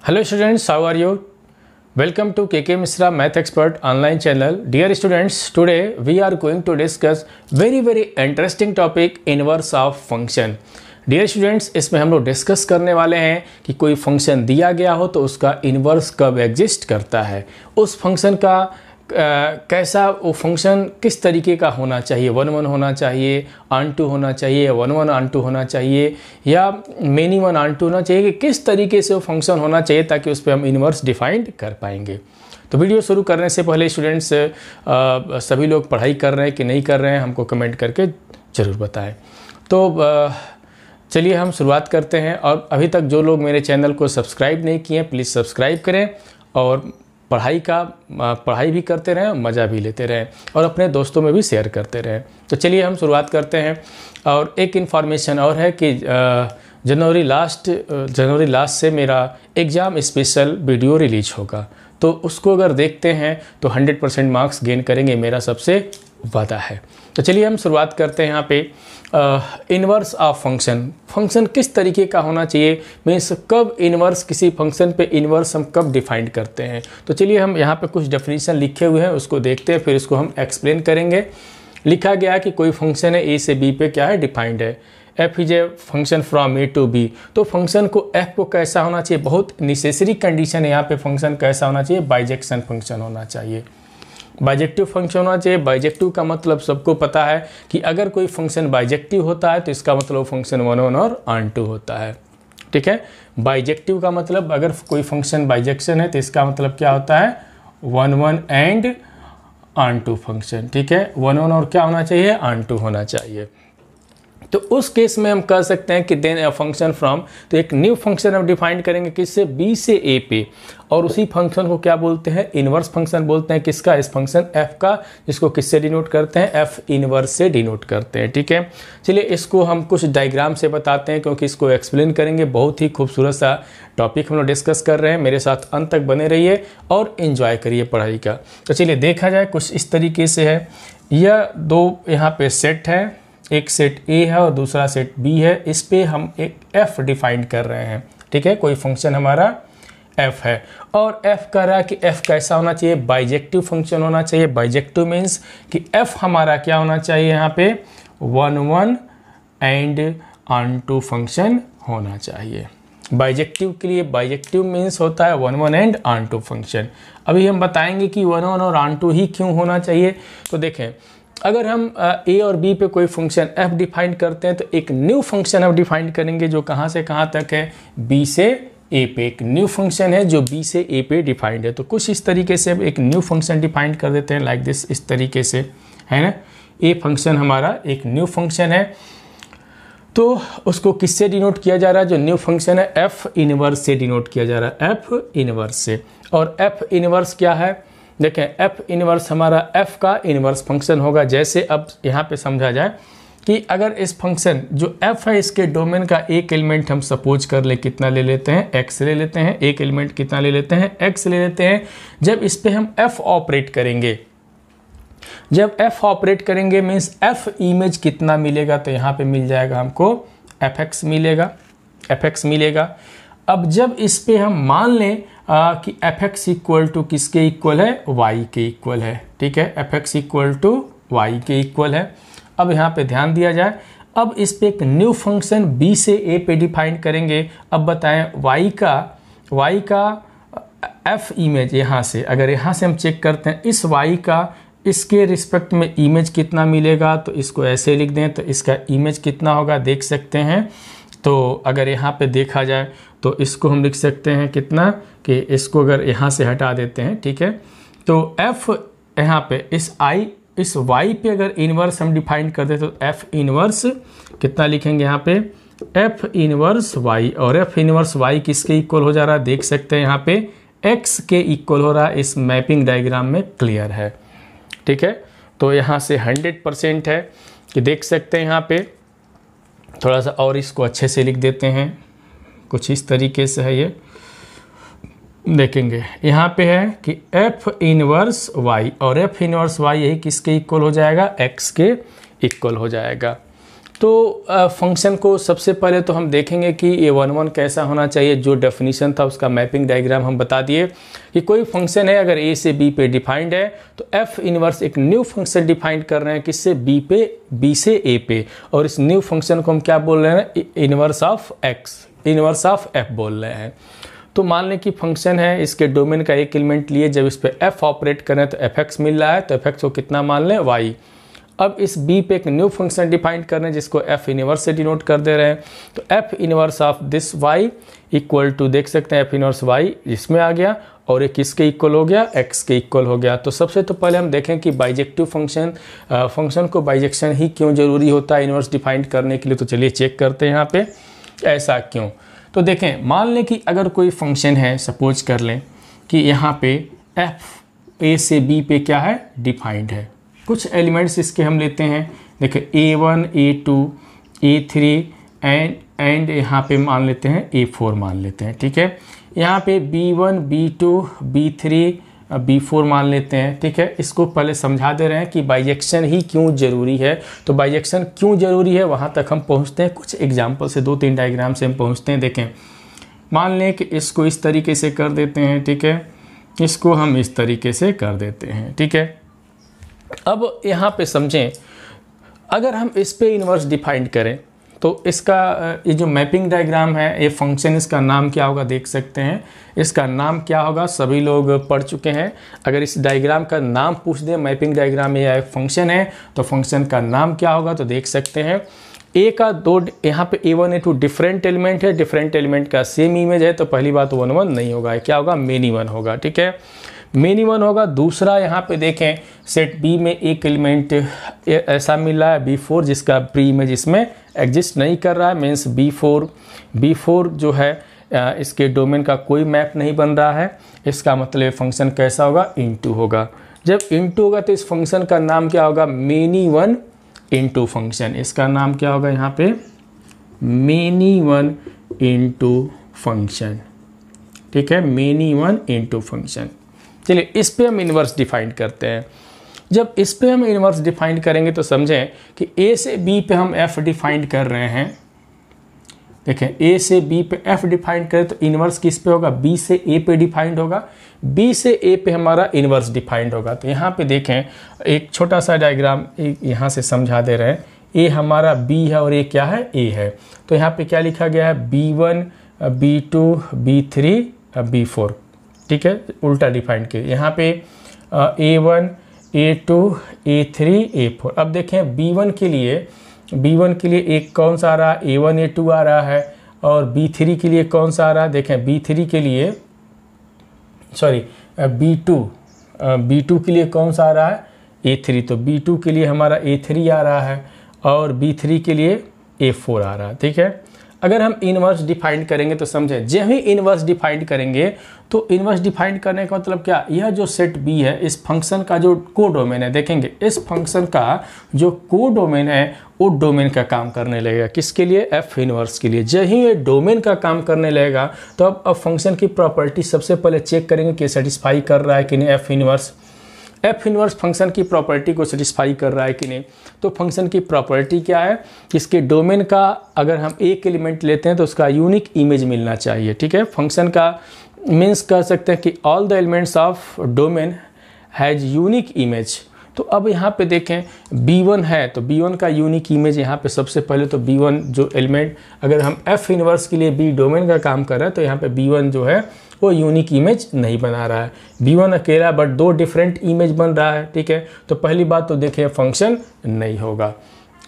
Hello students, how are you? Welcome to KK Misra Math Expert online channel. Dear students, today we are going to discuss very interesting topic inverse of function. Dear students, इसमें हम लोग discuss करने वाले हैं कि कोई function दिया गया हो तो उसका इन्वर्स कब एग्जिस्ट करता है, उस फंक्शन का कैसा वो फंक्शन किस तरीके का होना चाहिए, 1 1 होना चाहिए, ऑन टू होना चाहिए, 1 1 ऑन टू होना चाहिए या मेनी 1 ऑन टू होना चाहिए, कि किस तरीके से वो फंक्शन होना चाहिए ताकि उस पर हम इन्वर्स डिफाइंड कर पाएंगे। तो वीडियो शुरू करने से पहले स्टूडेंट्स सभी लोग पढ़ाई कर रहे हैं कि नहीं कर रहे हैं, हमको कमेंट करके ज़रूर बताएं। तो चलिए हम शुरुआत करते हैं। और अभी तक जो लोग मेरे चैनल को सब्सक्राइब नहीं किए हैं प्लीज़ सब्सक्राइब करें और पढ़ाई भी करते रहें, मज़ा भी लेते रहें और अपने दोस्तों में भी शेयर करते रहें। तो चलिए हम शुरुआत करते हैं। और एक इन्फॉर्मेशन और है कि जनवरी लास्ट से मेरा एग्ज़ाम स्पेशल वीडियो रिलीज होगा, तो उसको अगर देखते हैं तो 100% मार्क्स गेन करेंगे, मेरा सबसे वादा है। तो चलिए हम शुरुआत करते हैं। यहाँ पे इन्वर्स ऑफ फंक्शन किस तरीके का होना चाहिए, मीन्स कब इन्वर्स, किसी फंक्शन पे इन्वर्स हम कब डिफाइंड करते हैं। तो चलिए हम यहाँ पे कुछ डेफिनेशन लिखे हुए हैं उसको देखते हैं, फिर इसको हम एक्सप्लेन करेंगे। लिखा गया है कि कोई फंक्शन है ए से बी पे क्या है, डिफाइंड है। F is a function from A to b, तो फंक्शन को एफ को कैसा होना चाहिए, बहुत नेसेसरी कंडीशन है यहाँ पे, फंक्शन कैसा होना चाहिए, बाइजेक्शन फंक्शन होना चाहिए, बाइजेक्टिव फंक्शन होना चाहिए। बाइजेक्टिव का मतलब सबको पता है कि अगर कोई फंक्शन बाइजेक्टिव होता है तो इसका मतलब फंक्शन 1 1 और ऑन टू होता है। ठीक है, बाइजेक्टिव का मतलब अगर कोई फंक्शन बाइजेक्शन है तो इसका मतलब क्या होता है, 1 1 एंड ऑन टू फंक्शन। ठीक है, 1 1 और क्या होना चाहिए, ऑन टू होना चाहिए। तो उस केस में हम कह सकते हैं कि देन ए फंक्शन फ्रॉम, तो एक न्यू फंक्शन हम डिफाइन करेंगे किससे, बी से ए पे, और उसी फंक्शन को क्या बोलते हैं, इन्वर्स फंक्शन बोलते हैं। किसका, इस फंक्शन एफ का, जिसको किससे डिनोट करते हैं, एफ इन्वर्स से डिनोट करते हैं। ठीक है, चलिए इसको हम कुछ डायग्राम से बताते हैं क्योंकि इसको एक्सप्लेन करेंगे। बहुत ही खूबसूरत सा टॉपिक हम लोग डिस्कस कर रहे हैं, मेरे साथ अंत तक बने रहिए और इन्जॉय करिए पढ़ाई का। तो चलिए देखा जाए कुछ इस तरीके से है। यह दो यहाँ पे सेट है, एक सेट ए है और दूसरा सेट बी है, इस पे हम एक एफ डिफाइन कर रहे हैं। ठीक है, कोई फंक्शन हमारा एफ है और एफ कह रहा है कि एफ कैसा होना चाहिए, बाइजेक्टिव फंक्शन होना चाहिए। बाइजेक्टिव मीन्स कि एफ हमारा क्या होना चाहिए, यहाँ पे 1 1 एंड ऑन टू फंक्शन होना चाहिए। बाइजेक्टिव के लिए बाइजेक्टिव मीन्स होता है 1 1 एंड ऑन टू फंक्शन। अभी हम बताएंगे कि 1 1 और ऑन टू ही क्यों होना चाहिए। तो देखें, अगर हम ए और बी पे कोई फंक्शन एफ डिफाइन करते हैं तो एक न्यू फंक्शन हम डिफाइन करेंगे जो कहाँ से कहाँ तक है, बी से ए पे। एक न्यू फंक्शन है जो बी से ए पे डिफाइंड है। तो कुछ इस तरीके से हम एक न्यू फंक्शन डिफाइन कर देते हैं, लाइक दिस, इस तरीके से, है ना। ए फंक्शन हमारा एक न्यू फंक्शन है, तो उसको किससे डिनोट किया जा रहा है, जो न्यू फंक्शन है एफ इनवर्स से डिनोट किया जा रहा है, एफ इनवर्स से। और एफ इनवर्स क्या है, देखें, एफ इनवर्स हमारा एफ का इनवर्स फंक्शन होगा। जैसे अब यहाँ पे समझा जाए कि अगर इस फंक्शन जो एफ है इसके डोमेन का एक एलिमेंट हम सपोज कर ले, कितना ले लेते हैं, एक्स ले लेते हैं। एक एलिमेंट कितना ले लेते हैं, एक्स ले लेते हैं। जब इस पे हम एफ ऑपरेट करेंगे, जब एफ ऑपरेट करेंगे मीन्स एफ इमेज कितना मिलेगा, तो यहाँ पे मिल जाएगा हमको एफ एक्स मिलेगा, एफ एक्स मिलेगा। अब जब इस पे हम मान लें कि एफ एक्स इक्वल टू किसके इक्वल है, वाई के इक्वल है। ठीक है, f x equal to y के इक्वल है। अब यहाँ पे ध्यान दिया जाए, अब इस पे एक न्यू फंक्शन बी से ए पे डिफाइन करेंगे। अब बताएं वाई का एफ इमेज, यहाँ से अगर यहाँ से हम चेक करते हैं इस वाई का इसके रिस्पेक्ट में इमेज कितना मिलेगा, तो इसको ऐसे लिख दें तो इसका इमेज कितना होगा देख सकते हैं। तो अगर यहाँ पे देखा जाए तो इसको हम लिख सकते हैं कितना, कि इसको अगर यहाँ से हटा देते हैं, ठीक है, तो f यहाँ पे इस y पे अगर इन्वर्स हम डिफाइन कर दें तो f इन्वर्स कितना लिखेंगे यहाँ पे, f इन्वर्स y, और f इन्वर्स y किसके इक्वल हो जा रहा है देख सकते हैं, यहाँ पे x के इक्वल हो रहा है। इस मैपिंग डायग्राम में क्लियर है। ठीक है, तो यहाँ से 100% है कि देख सकते हैं। यहाँ पे थोड़ा सा और इसको अच्छे से लिख देते हैं, कुछ इस तरीके से है, ये देखेंगे यहाँ पे है कि एफ इनवर्स वाई, और एफ इनवर्स वाई यही किसके इक्वल हो जाएगा, एक्स के इक्वल हो जाएगा। तो फंक्शन को सबसे पहले तो हम देखेंगे कि ये 1 कैसा होना चाहिए। जो डेफिनेशन था उसका मैपिंग डायग्राम हम बता दिए कि कोई फंक्शन है अगर ए से बी पे डिफाइंड है तो एफ इनवर्स एक न्यू फंक्शन डिफाइंड कर रहे हैं किससे, बी से ए पे, और इस न्यू फंक्शन को हम क्या बोल रहे हैं, inverse of x, inverse of F बोल रहे हैं। तो मान लें कि फंक्शन है, इसके डोमेन का एक एलिमेंट लिए, जब इस पर एफ ऑपरेट करें तो एफ एक्स मिल रहा है, तो एफ एक्स को कितना मान लें, वाई। अब इस बी पे एक न्यू फंक्शन डिफाइन कर रहे हैं जिसको एफ इनवर्स से डिनोट कर दे रहे हैं, तो f inverse of this y equal to, देख सकते हैं एफ इनवर्स वाई इसमें आ गया, और एक किसके इक्वल हो गया, एक्स के इक्वल हो गया। तो सबसे तो पहले हम देखें कि बाइजेक्टिव फंक्शन को बाइजेक्शन ही क्यों जरूरी होता है इनवर्स डिफाइन करने के लिए। तो चलिए चेक करते हैं यहाँ पे ऐसा क्यों। तो देखें, मान लें कि अगर कोई फंक्शन है, सपोज कर लें कि यहाँ पे एफ ए से बी पे क्या है, डिफाइंड है। कुछ एलिमेंट्स इसके हम लेते हैं, देखें A1, A2, A3 एंड यहाँ पे मान लेते हैं A4 मान लेते हैं, ठीक है। यहाँ पे B1, B2, B3, B4 मान लेते हैं, ठीक है। इसको पहले समझा दे रहे हैं कि बाइजेक्शन ही क्यों ज़रूरी है। तो बाइजेक्शन क्यों ज़रूरी है वहाँ तक हम पहुँचते हैं, कुछ एग्जाम्पल से 2-3 डायग्राम से हम पहुँचते हैं। देखें, मान लें कि इसको इस तरीके से कर देते हैं, ठीक है, इसको हम इस तरीके से कर देते हैं, ठीक है। अब यहाँ पे समझें, अगर हम इस पे इन्वर्स डिफाइंड करें तो इसका ये जो मैपिंग डायग्राम है, ये फंक्शन, इसका नाम क्या होगा देख सकते हैं। इसका नाम क्या होगा, सभी लोग पढ़ चुके हैं। अगर इस डायग्राम का नाम पूछ दें, मैपिंग डायग्राम या एक फंक्शन है तो फंक्शन का नाम क्या होगा, तो देख सकते हैं ए का दो, यहाँ पे A1 A2 डिफरेंट एलिमेंट है, डिफरेंट एलिमेंट का सेम इमेज है, तो पहली बात 1 नहीं होगा, क्या होगा, मेनी वन होगा, ठीक है, मेनी वन होगा। दूसरा यहाँ पे देखें, सेट बी में एक एलिमेंट ऐसा मिल रहा है B4 जिसका प्री इमेज इसमें एग्जिस्ट नहीं कर रहा है, मीन्स B4 जो है इसके डोमेन का कोई मैप नहीं बन रहा है। इसका मतलब फंक्शन कैसा होगा, इनटू होगा। जब इनटू होगा तो इस फंक्शन का नाम क्या होगा, मेनी वन इनटू फंक्शन। इसका नाम क्या होगा यहाँ पे, मेनी वन इनटू फंक्शन, ठीक है, मेनी वन इनटू फंक्शन। चलिए इस पे हम इन्वर्स डिफाइन करते हैं। जब इस पे हम इन्वर्स डिफाइन करेंगे तो समझें कि ए से बी पे हम एफ डिफाइन कर रहे हैं। देखें, ए से बी पे एफ डिफाइन करें तो इन्वर्स किस पे होगा, बी से ए पे डिफाइंड होगा, बी से ए पे हमारा इन्वर्स डिफाइंड होगा। तो यहाँ पे देखें, एक छोटा सा डायग्राम यहाँ से समझा दे रहे हैं। ए हमारा बी है और ए क्या है, ए है। तो यहाँ पे क्या लिखा गया है, B1, B2, B3, B4, ठीक है, उल्टा डिफाइंड किया। यहाँ पे A1, A2, A3, A4। अब देखें B1 के लिए एक कौन सा आ रहा है, A1, A2 आ रहा है, और B3 के लिए कौन सा आ रहा है, देखें B3 के लिए, सॉरी B2 के लिए कौन सा आ रहा है, A3। तो B2 के लिए हमारा A3 आ रहा है और B3 के लिए A4 आ रहा है, ठीक है। अगर हम इन्वर्स डिफाइन करेंगे तो समझें, जब ही इन्वर्स डिफाइन करेंगे तो इन्वर्स डिफाइन करने का मतलब क्या, यह जो सेट बी है इस फंक्शन का जो को डोमेन है, देखेंगे इस फंक्शन का जो को डोमेन है वो डोमेन का काम करने लगेगा, किसके लिए, एफ इन्वर्स के लिए। जब ही ये डोमेन का काम करने लगेगा तो अब फंक्शन की प्रॉपर्टी सबसे पहले चेक करेंगे कि सेटिस्फाई कर रहा है कि नहीं एफ इन्वर्स फंक्शन की प्रॉपर्टी को सेटिस्फाई कर रहा है कि नहीं। तो फंक्शन की प्रॉपर्टी क्या है, इसके डोमेन का अगर हम एक एलिमेंट लेते हैं तो उसका यूनिक इमेज मिलना चाहिए, ठीक है। फंक्शन का मीन्स कह सकते हैं कि all the elements of domain has unique image. तो अब यहाँ पे देखें B1 है तो B1 का यूनिक इमेज यहाँ पे सबसे पहले तो B1 जो एलिमेंट, अगर हम एफ इन्वर्स के लिए बी डोमेन का काम कर रहे हैं तो यहाँ पे B1 जो है वो यूनिक इमेज नहीं बना रहा है। B1 अकेला बट दो डिफरेंट इमेज बन रहा है, ठीक है। तो पहली बात तो देखें फंक्शन नहीं होगा।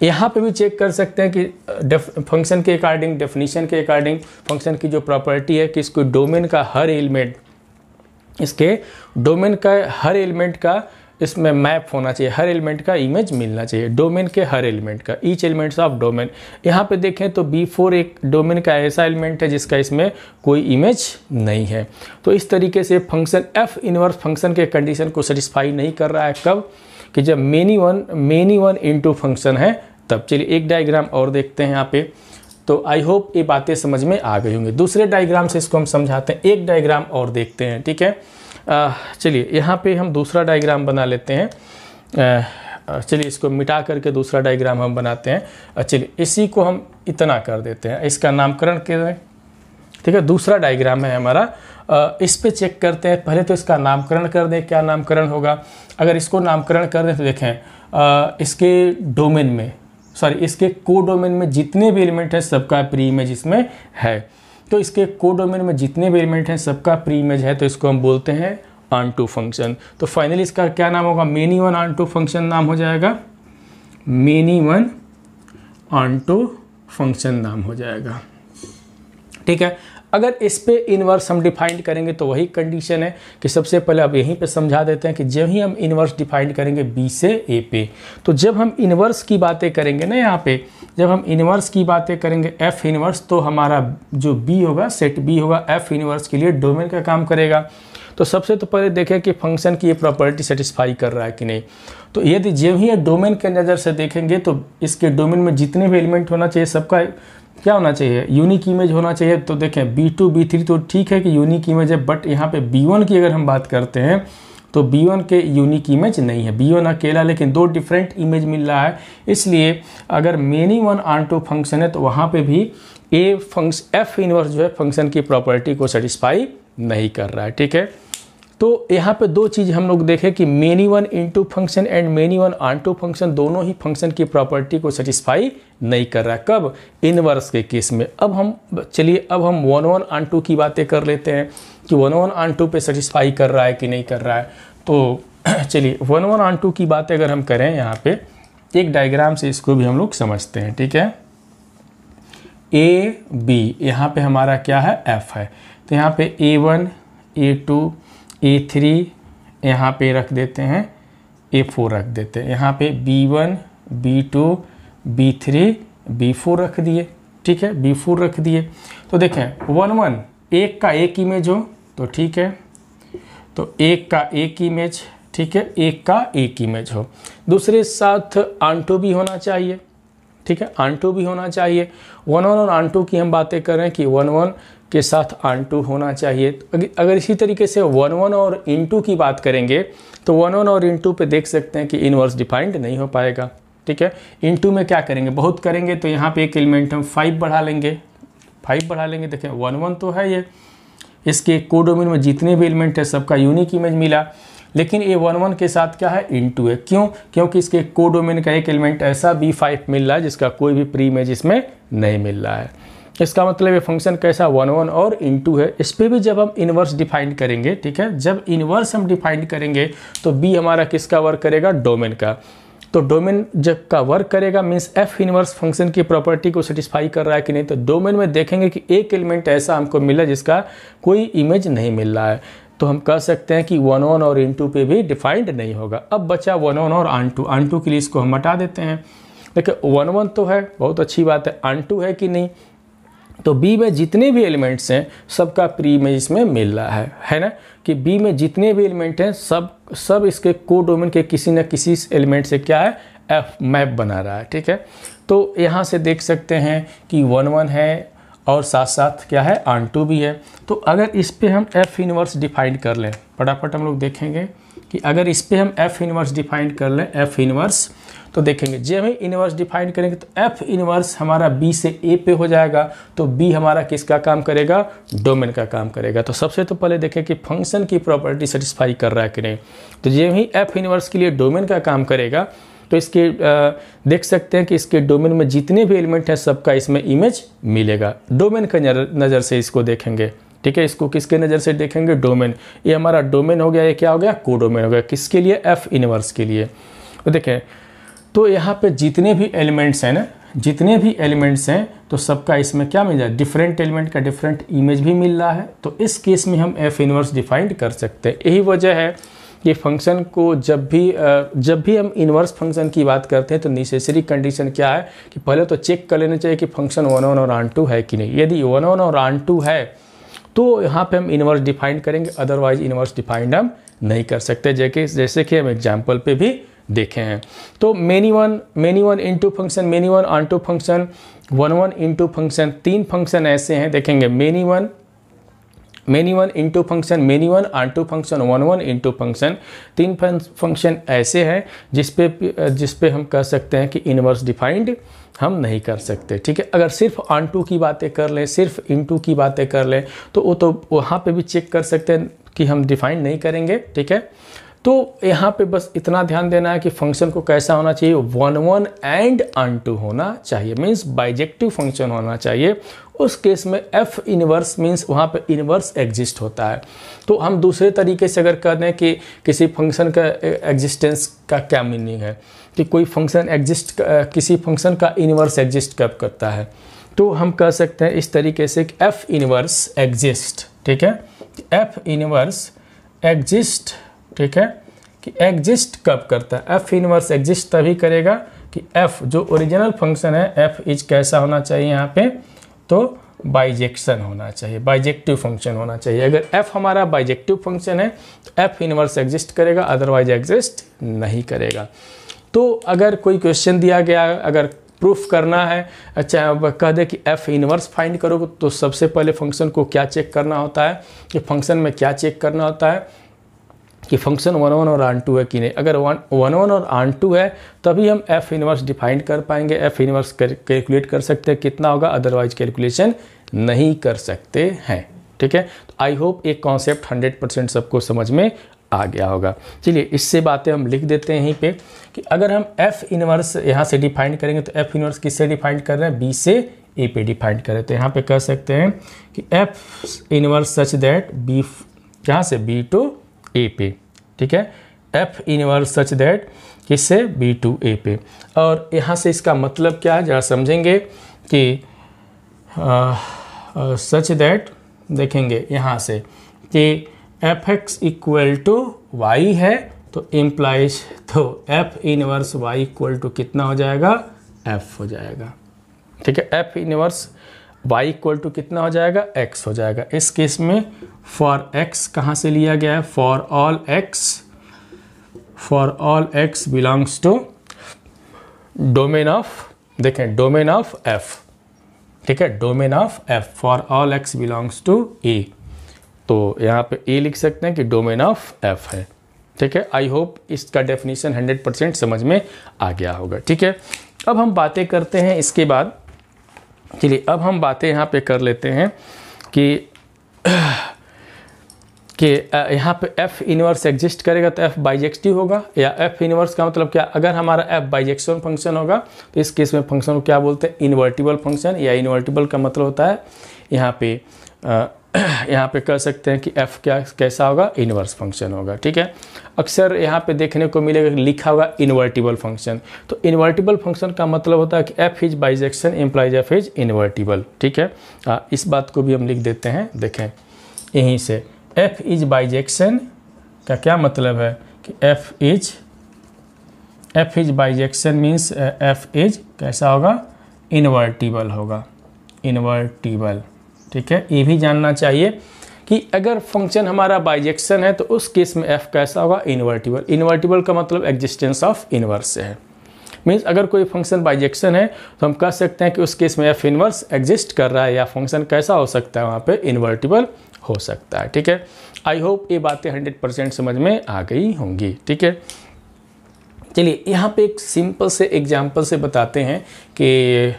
यहाँ पे भी चेक कर सकते हैं कि फंक्शन के अकॉर्डिंग, डेफिनेशन के अकॉर्डिंग फंक्शन की जो प्रॉपर्टी है कि इसको डोमेन का हर एलिमेंट, इसके डोमेन का हर एलिमेंट का इसमें मैप होना चाहिए, हर एलिमेंट का इमेज मिलना चाहिए, डोमेन के हर एलिमेंट का, ईच एलिमेंट्स ऑफ डोमेन। यहाँ पे देखें तो B4 एक डोमेन का ऐसा एलिमेंट है जिसका इसमें कोई इमेज नहीं है। तो इस तरीके से फंक्शन एफ इनवर्स फंक्शन के कंडीशन को सेटिस्फाई नहीं कर रहा है, कब, कि जब मेनी वन इनटू फंक्शन है तब। चलिए एक डायग्राम और देखते हैं यहाँ पे। तो आई होप ये बातें समझ में आ गई होंगी। दूसरे डायग्राम से इसको हम समझाते हैं, एक डायग्राम और देखते हैं, ठीक है। चलिए यहाँ पे हम दूसरा डायग्राम बना लेते हैं। चलिए इसको मिटा करके दूसरा डायग्राम हम बनाते हैं। चलिए इसी को हम इतना कर देते हैं, इसका नामकरण करें। ठीक है, दूसरा डायग्राम है हमारा, इस पे चेक करते हैं। पहले तो इसका नामकरण कर दें, क्या नामकरण होगा। अगर इसको नामकरण कर दें तो देखें इसके डोमेन में, इसके कोडोमेन में जितने भी एलिमेंट हैं सबका प्री इमेज इसमें है। तो इसके कोडोमेन में जितने भी एलिमेंट हैं सबका प्री इमेज है, तो इसको हम बोलते हैं ऑन टू फंक्शन। तो फाइनली इसका क्या नाम होगा, many one onto function नाम हो जाएगा, many one onto function नाम हो जाएगा। ठीक है, अगर इस पे इनवर्स हम डिफाइन करेंगे तो वही कंडीशन है कि सबसे पहले अब यहीं पे समझा देते हैं कि जब ही हम इनवर्स डिफाइन करेंगे बी से ए पे, तो जब हम इनवर्स की बातें करेंगे ना, यहाँ पे जब हम इनवर्स की बातें करेंगे एफ इनवर्स, तो हमारा जो बी होगा, सेट बी होगा, एफ इनवर्स के लिए डोमेन का काम करेगा। तो सबसे तो पहले देखें कि फंक्शन की ये प्रॉपर्टी सेटिस्फाई कर रहा है कि नहीं। तो यदि जब ही डोमेन के नज़र से देखेंगे तो इसके डोमेन में जितने भी एलिमेंट होना चाहिए सबका क्या होना चाहिए, यूनिक इमेज होना चाहिए। तो देखें B2 B3 तो ठीक है कि यूनिक इमेज है, बट यहाँ पे B1 की अगर हम बात करते हैं तो B1 के यूनिक इमेज नहीं है, B1 अकेला, लेकिन दो डिफरेंट इमेज मिल रहा है। इसलिए अगर many one onto function है तो वहाँ पे भी एफ इनवर्स जो है फंक्शन की प्रॉपर्टी को सेटिस्फाई नहीं कर रहा है। ठीक है, तो यहाँ पे दो चीज़ हम लोग देखें कि many one into function and many one onto function दोनों ही फंक्शन की प्रॉपर्टी को सेटिस्फाई नहीं कर रहा है। कब, इनवर्स के केस में। अब हम वन वन ऑन टू की बातें कर लेते हैं कि वन वन ऑन टू पे सेटिस्फाई कर रहा है कि नहीं कर रहा है। तो चलिए वन वन ऑन टू की बातें अगर हम करें, यहाँ पे एक डायग्राम से इसको भी हम लोग समझते हैं। ठीक है, ए बी यहाँ पे हमारा क्या है, एफ है। तो यहाँ पे A1 A2 A3 यहाँ पे रख देते हैं, A4 रख देते हैं, यहाँ पे B1 B2 B3 B4 रख दिए। ठीक है, B4 रख दिए। तो देखें 1 1 एक का एक इमेज हो तो ठीक है, तो एक का एक इमेज, ठीक है, एक का एक इमेज हो। दूसरे साथ ऑन टू भी होना चाहिए। ठीक है, ऑन टू भी होना चाहिए। 1 1 और ऑन टू की हम बातें कर रहे हैं कि 1 1 के साथ ऑन टू होना चाहिए। अगर इसी तरीके से 1 1 और इनटू की बात करेंगे तो 1 1 और इनटू पे देख सकते हैं कि इनवर्स डिफाइंड नहीं हो पाएगा। ठीक है, इनटू में क्या करेंगे, बहुत करेंगे, तो यहाँ पे एक एलिमेंट हम 5 बढ़ा लेंगे, 5 बढ़ा लेंगे। देखें 1 1 तो है ये, इसके कोडोमेन में जितने भी एलिमेंट है सबका यूनिक इमेज मिला, लेकिन ये 1 1 के साथ क्या है, इनटू है। क्यों, क्योंकि इसके कोडोमेन का एक एलिमेंट ऐसा B5 मिल रहा है जिसका कोई भी प्री इमेज इसमें नहीं मिल रहा है। इसका मतलब ये फंक्शन कैसा 1 1 और इनटू है। इस पर भी जब हम इनवर्स डिफाइन करेंगे, ठीक है, जब इनवर्स हम डिफाइन करेंगे तो बी हमारा किसका वर्क करेगा, डोमेन का। तो डोमेन जब का वर्क करेगा मीन्स एफ इनवर्स फंक्शन की प्रॉपर्टी को सेटिस्फाई कर रहा है कि नहीं। तो डोमेन में देखेंगे कि एक एलिमेंट ऐसा हमको मिला जिसका कोई इमेज नहीं मिल रहा है, तो हम कह सकते हैं कि 1 1 और इनटू पे भी डिफाइंड नहीं होगा। अब बचा 1 1 और ऑन टू के लिए इसको हम हटा देते हैं। देखिए 1 1 तो है, बहुत अच्छी बात है, ऑन टू है कि नहीं, तो बी में जितने भी एलिमेंट्स हैं सबका प्री इमेज इसमें मिल रहा है ना, कि बी में जितने भी एलिमेंट हैं सब इसके कोडोमेन के किसी न किसी एलिमेंट से क्या है, एफ मैप बना रहा है। ठीक है, तो यहाँ से देख सकते हैं कि 1 1 है और साथ साथ क्या है, ऑन टू भी है। तो अगर इस पे हम एफ इनवर्स डिफाइन कर लें, फटाफट हम लोग देखेंगे कि अगर इस पे हम एफ इनवर्स डिफाइन कर लें, एफ इनवर्स, तो देखेंगे जब हम इनवर्स डिफाइन करेंगे तो एफ इनवर्स हमारा बी से ए पे हो जाएगा। तो बी हमारा किसका काम करेगा, डोमेन का काम करेगा। तो सबसे तो पहले देखें कि फंक्शन की प्रॉपर्टी सेटिस्फाई कर रहा है कि नहीं। तो जब ही एफ इनवर्स के लिए डोमेन का काम करेगा तो इसके देख सकते हैं कि इसके डोमेन में जितने भी एलिमेंट हैं सबका इसमें इमेज मिलेगा। डोमेन के नज़र से इसको देखेंगे। ठीक है, इसको किसके नज़र से देखेंगे, डोमेन। ये हमारा डोमेन हो गया, ये क्या हो गया, कोडोमेन हो गया। किसके लिए, एफ इनवर्स के लिए। तो देखें, तो यहाँ पे जितने भी एलिमेंट्स हैं ना, जितने भी एलिमेंट्स हैं तो सबका इसमें क्या मिल जाए, डिफरेंट एलिमेंट का डिफरेंट इमेज भी मिल रहा है। तो इस केस में हम एफ इनवर्स डिफाइंड कर सकते हैं। यही वजह है कि फंक्शन को जब भी हम इनवर्स फंक्शन की बात करते हैं तो नेसेसरी कंडीशन क्या है कि पहले तो चेक कर लेना चाहिए कि फंक्शन 1 1 और ऑन टू है कि नहीं। यदि 1 1 और ऑन टू है तो यहाँ पे हम इनवर्स डिफाइंड करेंगे, अदरवाइज इनवर्स डिफाइंड हम नहीं कर सकते, जैसे कि हम एग्जाम्पल पे भी देखे हैं। तो many one into function, many one onto function, 1 1 into function, 3 function ऐसे हैं। देखेंगे many one many one into function, many one onto function, one one into function. 3 function ऐसे हैं जिस पे हम कह सकते हैं कि इनवर्स डिफाइंड हम नहीं कर सकते, ठीक है। अगर सिर्फ ऑन टू की बातें कर लें, सिर्फ इनटू की बातें कर लें, तो वो तो वहाँ पे भी चेक कर सकते हैं कि हम डिफाइंड नहीं करेंगे, ठीक है। तो यहाँ पे बस इतना ध्यान देना है कि फंक्शन को कैसा होना चाहिए, one one and onto होना चाहिए, मीन्स बाइजेक्टिव फंक्शन होना चाहिए। उस केस में एफ इनवर्स मीन्स वहाँ पे इनवर्स एग्जिस्ट होता है। तो हम दूसरे तरीके से अगर कह दें कि किसी फंक्शन का एग्जिस्टेंस का क्या मीनिंग है, कि कोई फंक्शन किसी फंक्शन का इनवर्स एग्जिस्ट कब करता है, तो हम कह सकते हैं इस तरीके से कि एफ इनवर्स एग्जिस्ट, ठीक है। एफ इनवर्स एग्जिस्ट, ठीक है, कि एग्जिस्ट कब करता है। एफ इनवर्स एग्जिस्ट तभी करेगा कि एफ जो ओरिजिनल फंक्शन है, एफ इज कैसा होना चाहिए यहाँ पे, तो बाइजेक्शन होना चाहिए, बाइजेक्टिव फंक्शन होना चाहिए। अगर एफ हमारा बाइजेक्टिव फंक्शन है तो एफ इनवर्स एग्जिस्ट करेगा, अदरवाइज एग्जिस्ट नहीं करेगा। तो अगर कोई क्वेश्चन दिया गया, अगर प्रूफ करना है, अच्छा कह दे कि एफ इनवर्स फाइंड करोगे, तो सबसे पहले फंक्शन को क्या चेक करना होता है, कि फंक्शन में क्या चेक करना होता है कि फंक्शन वन वन और ऑन टू है कि नहीं। अगर वन वन और ऑन टू है तभी हम एफ इनवर्स डिफाइन कर पाएंगे, एफ इनवर्स कैलकुलेट कर सकते हैं कितना होगा, अदरवाइज कैलकुलेशन नहीं कर सकते हैं, ठीक है। तो आई होप एक कॉन्सेप्ट 100% सबको समझ में आ गया होगा। चलिए इससे बातें हम लिख देते हैं यहीं पे कि अगर हम एफ इनवर्स यहाँ से डिफाइन करेंगे तो एफ इनवर्स किससे डिफाइन कर रहे हैं, बी से ए पे डिफाइन कर रहे हैं। तो यहाँ पे कह सकते हैं कि f inverse such that b, यहाँ से बी टू ए पे, ठीक है। एफ इनवर्स सच दैट किससे, बी टू ए पे। और यहाँ से इसका मतलब क्या है जरा समझेंगे कि सच दैट देखेंगे यहाँ से कि f x equal to y है, तो इम्प्लाइज तो f inverse y equal to कितना हो जाएगा, एफ हो जाएगा, ठीक है। F inverse y equal to कितना हो जाएगा, x हो जाएगा। इस केस में फॉर x कहाँ से लिया गया है, for all x belongs to domain of, देखें डोमेन ऑफ f, ठीक है, domain of f, for all x belongs to a। तो यहाँ पे a लिख सकते हैं कि डोमेन ऑफ f है, ठीक है। आई होप इसका डेफिनेशन 100% समझ में आ गया होगा, ठीक है। अब हम बातें करते हैं इसके बाद, चलिए अब हम बातें यहाँ पे कर लेते हैं कि यहाँ पे f इनवर्स एग्जिस्ट करेगा तो f बाइजेक्टिव होगा, या f इनवर्स का मतलब क्या, अगर हमारा f बाइजेक्शन फंक्शन होगा तो इस केस में फंक्शन को क्या बोलते हैं, इन्वर्टिबल फंक्शन, या इन्वर्टिबल का मतलब होता है यहाँ पे कह सकते हैं कि f कैसा होगा, इनवर्स फंक्शन होगा, ठीक है। अक्सर यहाँ पे देखने को मिलेगा लिखा होगा इन्वर्टिबल फंक्शन, तो इन्वर्टिबल फंक्शन का मतलब होता है कि f is bijection implies f is invertible, ठीक है। इस बात को भी हम लिख देते हैं, देखें यहीं से f इज बाइजेक्शन का क्या मतलब है कि f is bijection means f is कैसा होगा, इन्वर्टिबल होगा, इन्वर्टिबल, ठीक है। ये भी जानना चाहिए कि अगर फंक्शन हमारा बाइजेक्शन है तो उस केस में f कैसा होगा, इन्वर्टिबल। इन्वर्टिबल का मतलब एग्जिस्टेंस ऑफ इनवर्स से है, मीन्स अगर कोई फंक्शन बाइजेक्शन है तो हम कह सकते हैं कि उस केस में f इनवर्स एग्जिस्ट कर रहा है, या फंक्शन कैसा हो सकता है, वहाँ पे इन्वर्टिबल हो सकता है, ठीक है। आई होप ये बातें 100% समझ में आ गई होंगी, ठीक है। चलिए यहाँ पे एक सिंपल से एग्जाम्पल से बताते हैं कि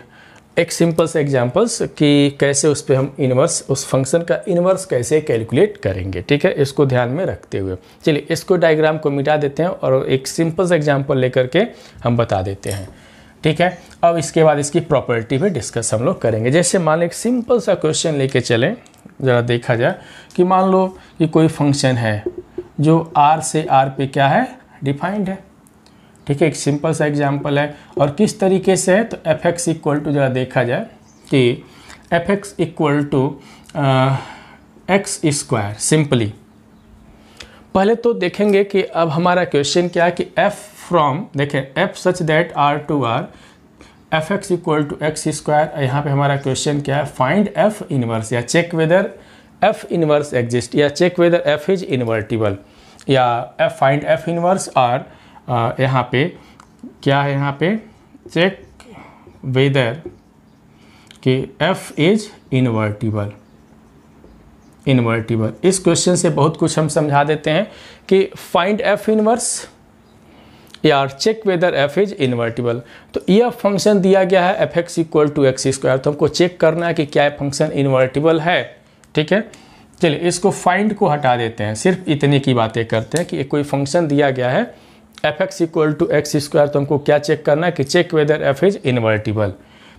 एक सिंपल से एग्जांपल्स कि कैसे उस पर हम इनवर्स, उस फंक्शन का इनवर्स कैसे कैलकुलेट करेंगे, ठीक है। इसको ध्यान में रखते हुए चलिए इसको डायग्राम को मिटा देते हैं और एक सिंपल से एग्जांपल लेकर के हम बता देते हैं, ठीक है। अब इसके बाद इसकी प्रॉपर्टी पे डिस्कस हम लोग करेंगे। जैसे मान लो एक सिंपल सा क्वेश्चन लेके चलें, ज़रा देखा जाए कि मान लो कि कोई फंक्शन है जो r से r पे क्या है, डिफाइंड है, ठीक है। एक सिंपल सा एग्जांपल है और किस तरीके से है, तो एफ एक्स इक्वल टू, ज़रा देखा जाए कि f x equal to x square. Simply पहले तो देखेंगे कि अब हमारा क्वेश्चन क्या है कि एफ फ्रॉम, देखें F such that R to R F x equal to x square. यहाँ पे हमारा क्वेश्चन क्या है, फाइंड एफ इनवर्स, या check whether F inverse exist, या check whether F is invertible, या एफ फाइंड एफ इनवर्स। और यहाँ पे क्या है, यहाँ पे चेक वेदर कि f इज इन्वर्टिबल, इन्वर्टिबल। इस क्वेश्चन से बहुत कुछ हम समझा देते हैं कि फाइंड एफ इनवर्स या check whether F is invertible. तो यह फंक्शन दिया गया है f x equal to x square, तो हमको चेक करना है कि क्या फंक्शन इन्वर्टिबल है। ठीक है, चलिए इसको फाइंड को हटा देते हैं, सिर्फ इतने की बातें करते हैं कि कोई फंक्शन दिया गया है f x equal to x square, तो हमको क्या चेक करना है कि check whether F is invertible.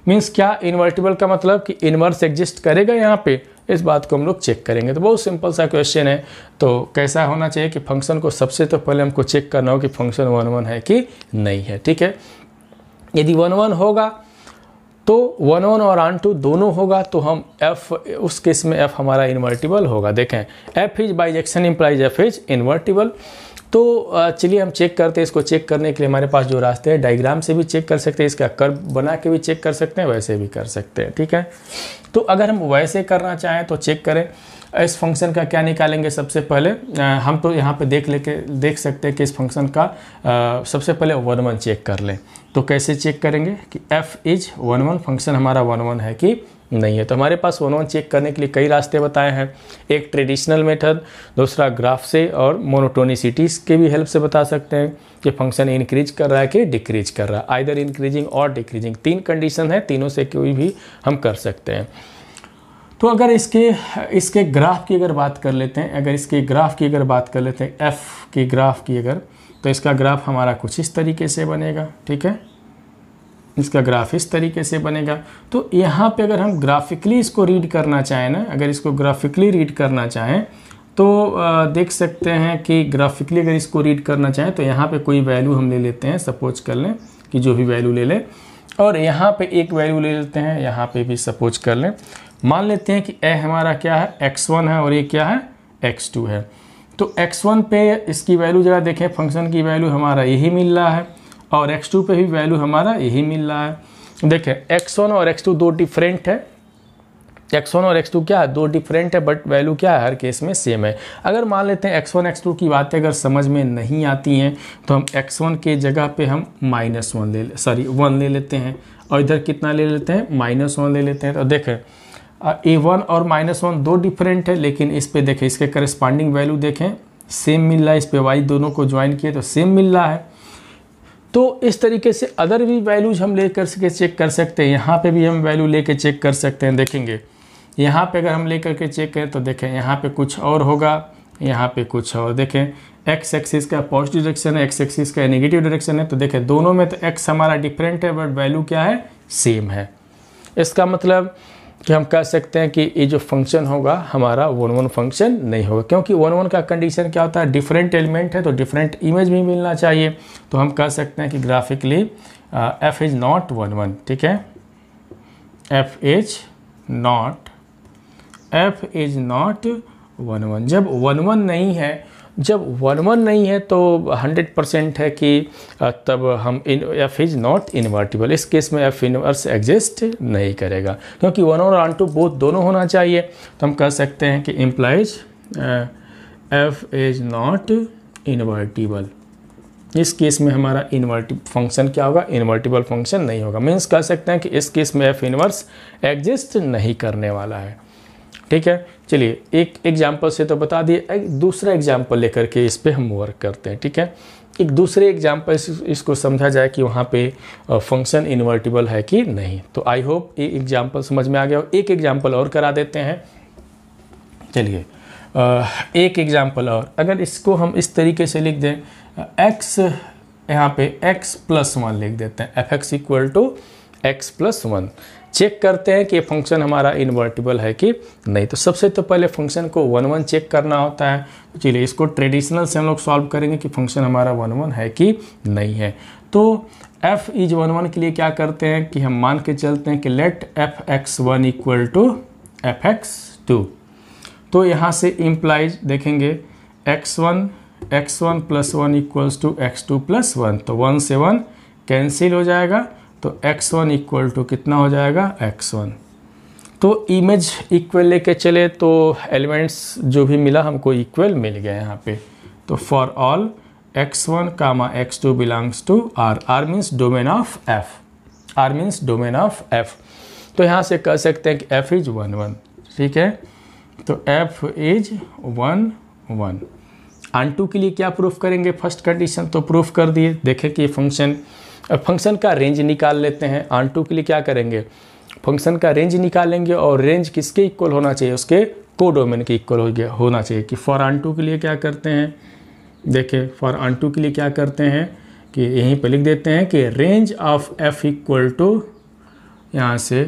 Means क्या इन्वर्टिबल का मतलब कि इन्वर्स एग्जिस्ट करेगा यहाँ पे, इस बात को हम लोग चेक करेंगे। तो बहुत सिंपल सा क्वेश्चन है। तो कैसा होना चाहिए कि फंक्शन को सबसे तो पहले हमको चेक करना हो कि फंक्शन 1 1 है कि नहीं है। ठीक है, यदि 1 1 होगा तो 1 1 और ऑन टू दोनों होगा तो हम f, उस केस में f हमारा इन्वर्टिबल होगा। देखें f is bijection implies f is invertible. तो चलिए हम चेक करते हैं। इसको चेक करने के लिए हमारे पास जो रास्ते हैं, डायग्राम से भी चेक कर सकते हैं, इसका कर्व बना के भी चेक कर सकते हैं, वैसे भी कर सकते हैं। ठीक है, तो अगर हम वैसे करना चाहें तो चेक करें। इस फंक्शन का क्या निकालेंगे सबसे पहले, हम तो यहाँ पे देख सकते हैं कि इस फंक्शन का सबसे पहले 1 1 चेक कर लें। तो कैसे चेक करेंगे कि f इज 1 1, फंक्शन हमारा 1 1 है कि नहीं है। तो हमारे पास 1 1 चेक करने के लिए कई रास्ते बताए हैं, एक ट्रेडिशनल मेथड, दूसरा ग्राफ से, और मोनोटोनिसिटीज के भी हेल्प से बता सकते हैं कि फंक्शन इंक्रीज कर रहा है कि डिक्रीज कर रहा है, आइदर इंक्रीजिंग और डिक्रीजिंग। 3 कंडीशन है, तीनों से कोई भी हम कर सकते हैं। तो अगर इसके ग्राफ की अगर बात कर लेते हैं, अगर इसके ग्राफ की अगर बात कर लेते हैं, एफ के ग्राफ की अगर, तो इसका ग्राफ हमारा कुछ इस तरीके से बनेगा। ठीक है, इसका ग्राफ इस तरीके से बनेगा। तो यहाँ पे अगर हम ग्राफिकली इसको रीड करना चाहें ना, अगर इसको ग्राफिकली रीड करना चाहें तो देख सकते हैं कि ग्राफिकली अगर इसको रीड करना चाहें तो यहाँ पे कोई वैल्यू हम ले लेते हैं, सपोज कर लें कि जो भी वैल्यू ले लें, और यहाँ पे एक वैल्यू ले लेते हैं, यहाँ पे भी सपोज कर लें। मान लेते हैं कि ए हमारा क्या है, x1 है, और ये क्या है, x2 है। तो x1 पे इसकी वैल्यू जरा देखें, फंक्शन की वैल्यू हमारा यही मिल रहा है, और x2 पे भी वैल्यू हमारा यही मिल रहा है। देखें x1 और x2 दो डिफरेंट है, x1 और x2 क्या है, दो डिफरेंट है, बट वैल्यू क्या है, हर केस में सेम है। अगर मान लेते हैं x1 x2 की बातें अगर समझ में नहीं आती हैं तो हम x1 के जगह पे हम -1 ले लेते हैं, और इधर कितना ले लेते हैं, -1 ले लेते हैं। तो देखें a1 और -1 दो डिफरेंट है, लेकिन इस पे देखें इसके करस्पॉन्डिंग वैल्यू देखें सेम मिल रहा है, इस पे y दोनों को ज्वाइन किए तो सेम मिल रहा है। तो इस तरीके से अदर भी वैल्यूज हम लेकर के चेक कर सकते हैं, यहाँ पे भी हम वैल्यू लेके चेक कर सकते हैं। देखेंगे यहाँ पे अगर हम लेकर के चेक करें तो देखें यहाँ पे कुछ और होगा, यहाँ पे कुछ और। देखें x एक्सिस का पॉजिटिव डायरेक्शन है, x एक्सिस का नेगेटिव डायरेक्शन है, तो देखें दोनों में तो x हमारा डिफरेंट है बट वैल्यू क्या है, सेम है। इसका मतलब कि हम कह सकते हैं कि ये जो फंक्शन होगा हमारा 1 1 फंक्शन नहीं होगा, क्योंकि 1 1 का कंडीशन क्या होता है, डिफरेंट एलिमेंट है तो डिफरेंट इमेज भी मिलना चाहिए। तो हम कह सकते हैं कि ग्राफिकली f इज नॉट 1 1। ठीक है, f इज नॉट 1 1। जब 1 1 नहीं है, जब 1 1 नहीं है तो 100% है कि तब हम f इज नॉट इन्वर्टिबल। इस केस में f इनवर्स एग्जिस्ट नहीं करेगा, क्योंकि 1 और ऑन टू बोथ दोनों होना चाहिए। तो हम कह सकते हैं कि implies f is not invertible. इस केस में हमारा इन्वर्टिबल फंक्शन क्या होगा, इन्वर्टिबल फंक्शन नहीं होगा। मीन्स कह सकते हैं कि इस केस में f इनवर्स एग्जिस्ट नहीं करने वाला है। ठीक है, चलिए एक एग्जाम्पल से तो बता दिए, एक दूसरा एग्जाम्पल लेकर के इस पे हम वर्क करते हैं। ठीक है, एक दूसरे एग्जाम्पल इसको समझा जाए कि वहाँ पे फंक्शन इन्वर्टिबल है कि नहीं। तो आई होप ये एग्जाम्पल समझ में आ गया। एक एग्जाम्पल और करा देते हैं। चलिए एक एग्जाम्पल और, अगर इसको हम इस तरीके से लिख दें, x यहाँ पे x+1 लिख देते हैं, f(x = x+1। चेक करते हैं कि ये फंक्शन हमारा इन्वर्टिबल है कि नहीं। तो सबसे तो पहले फंक्शन को 1 1 चेक करना होता है। तो चलिए इसको ट्रेडिशनल से हम लोग सॉल्व करेंगे कि फंक्शन हमारा 1 1 है कि नहीं है। तो f इज 1 1 के लिए क्या करते हैं कि हम मान के चलते हैं कि लेट f(x1) = f(x2)। तो यहाँ से इम्प्लाइज देखेंगे x1 + 1 = x2 + 1, तो 1 से 1 कैंसिल हो जाएगा, तो x1 = कितना हो जाएगा, x1। तो इमेज इक्वल लेके चले तो एलिमेंट्स जो भी मिला हमको इक्वल मिल गया यहाँ पे। तो for all x1, x2 belongs to R, R means domain of f, R means domain of f। तो यहाँ से कह सकते हैं कि f इज 1 1। ठीक है, तो f इज 1 1। ऑन के लिए क्या प्रूफ करेंगे, फर्स्ट कंडीशन तो प्रूफ कर दिए। देखें कि फंक्शन का रेंज निकाल लेते हैं। ऑन के लिए क्या करेंगे, फंक्शन का रेंज निकालेंगे और रेंज किसके इक्वल होना चाहिए, उसके कोडोमेन के इक्वल होना चाहिए। कि फॉर ऑन के लिए क्या करते हैं, देखें फॉर ऑन के लिए क्या करते हैं कि यहीं पर लिख देते हैं कि range of f equal to यहाँ से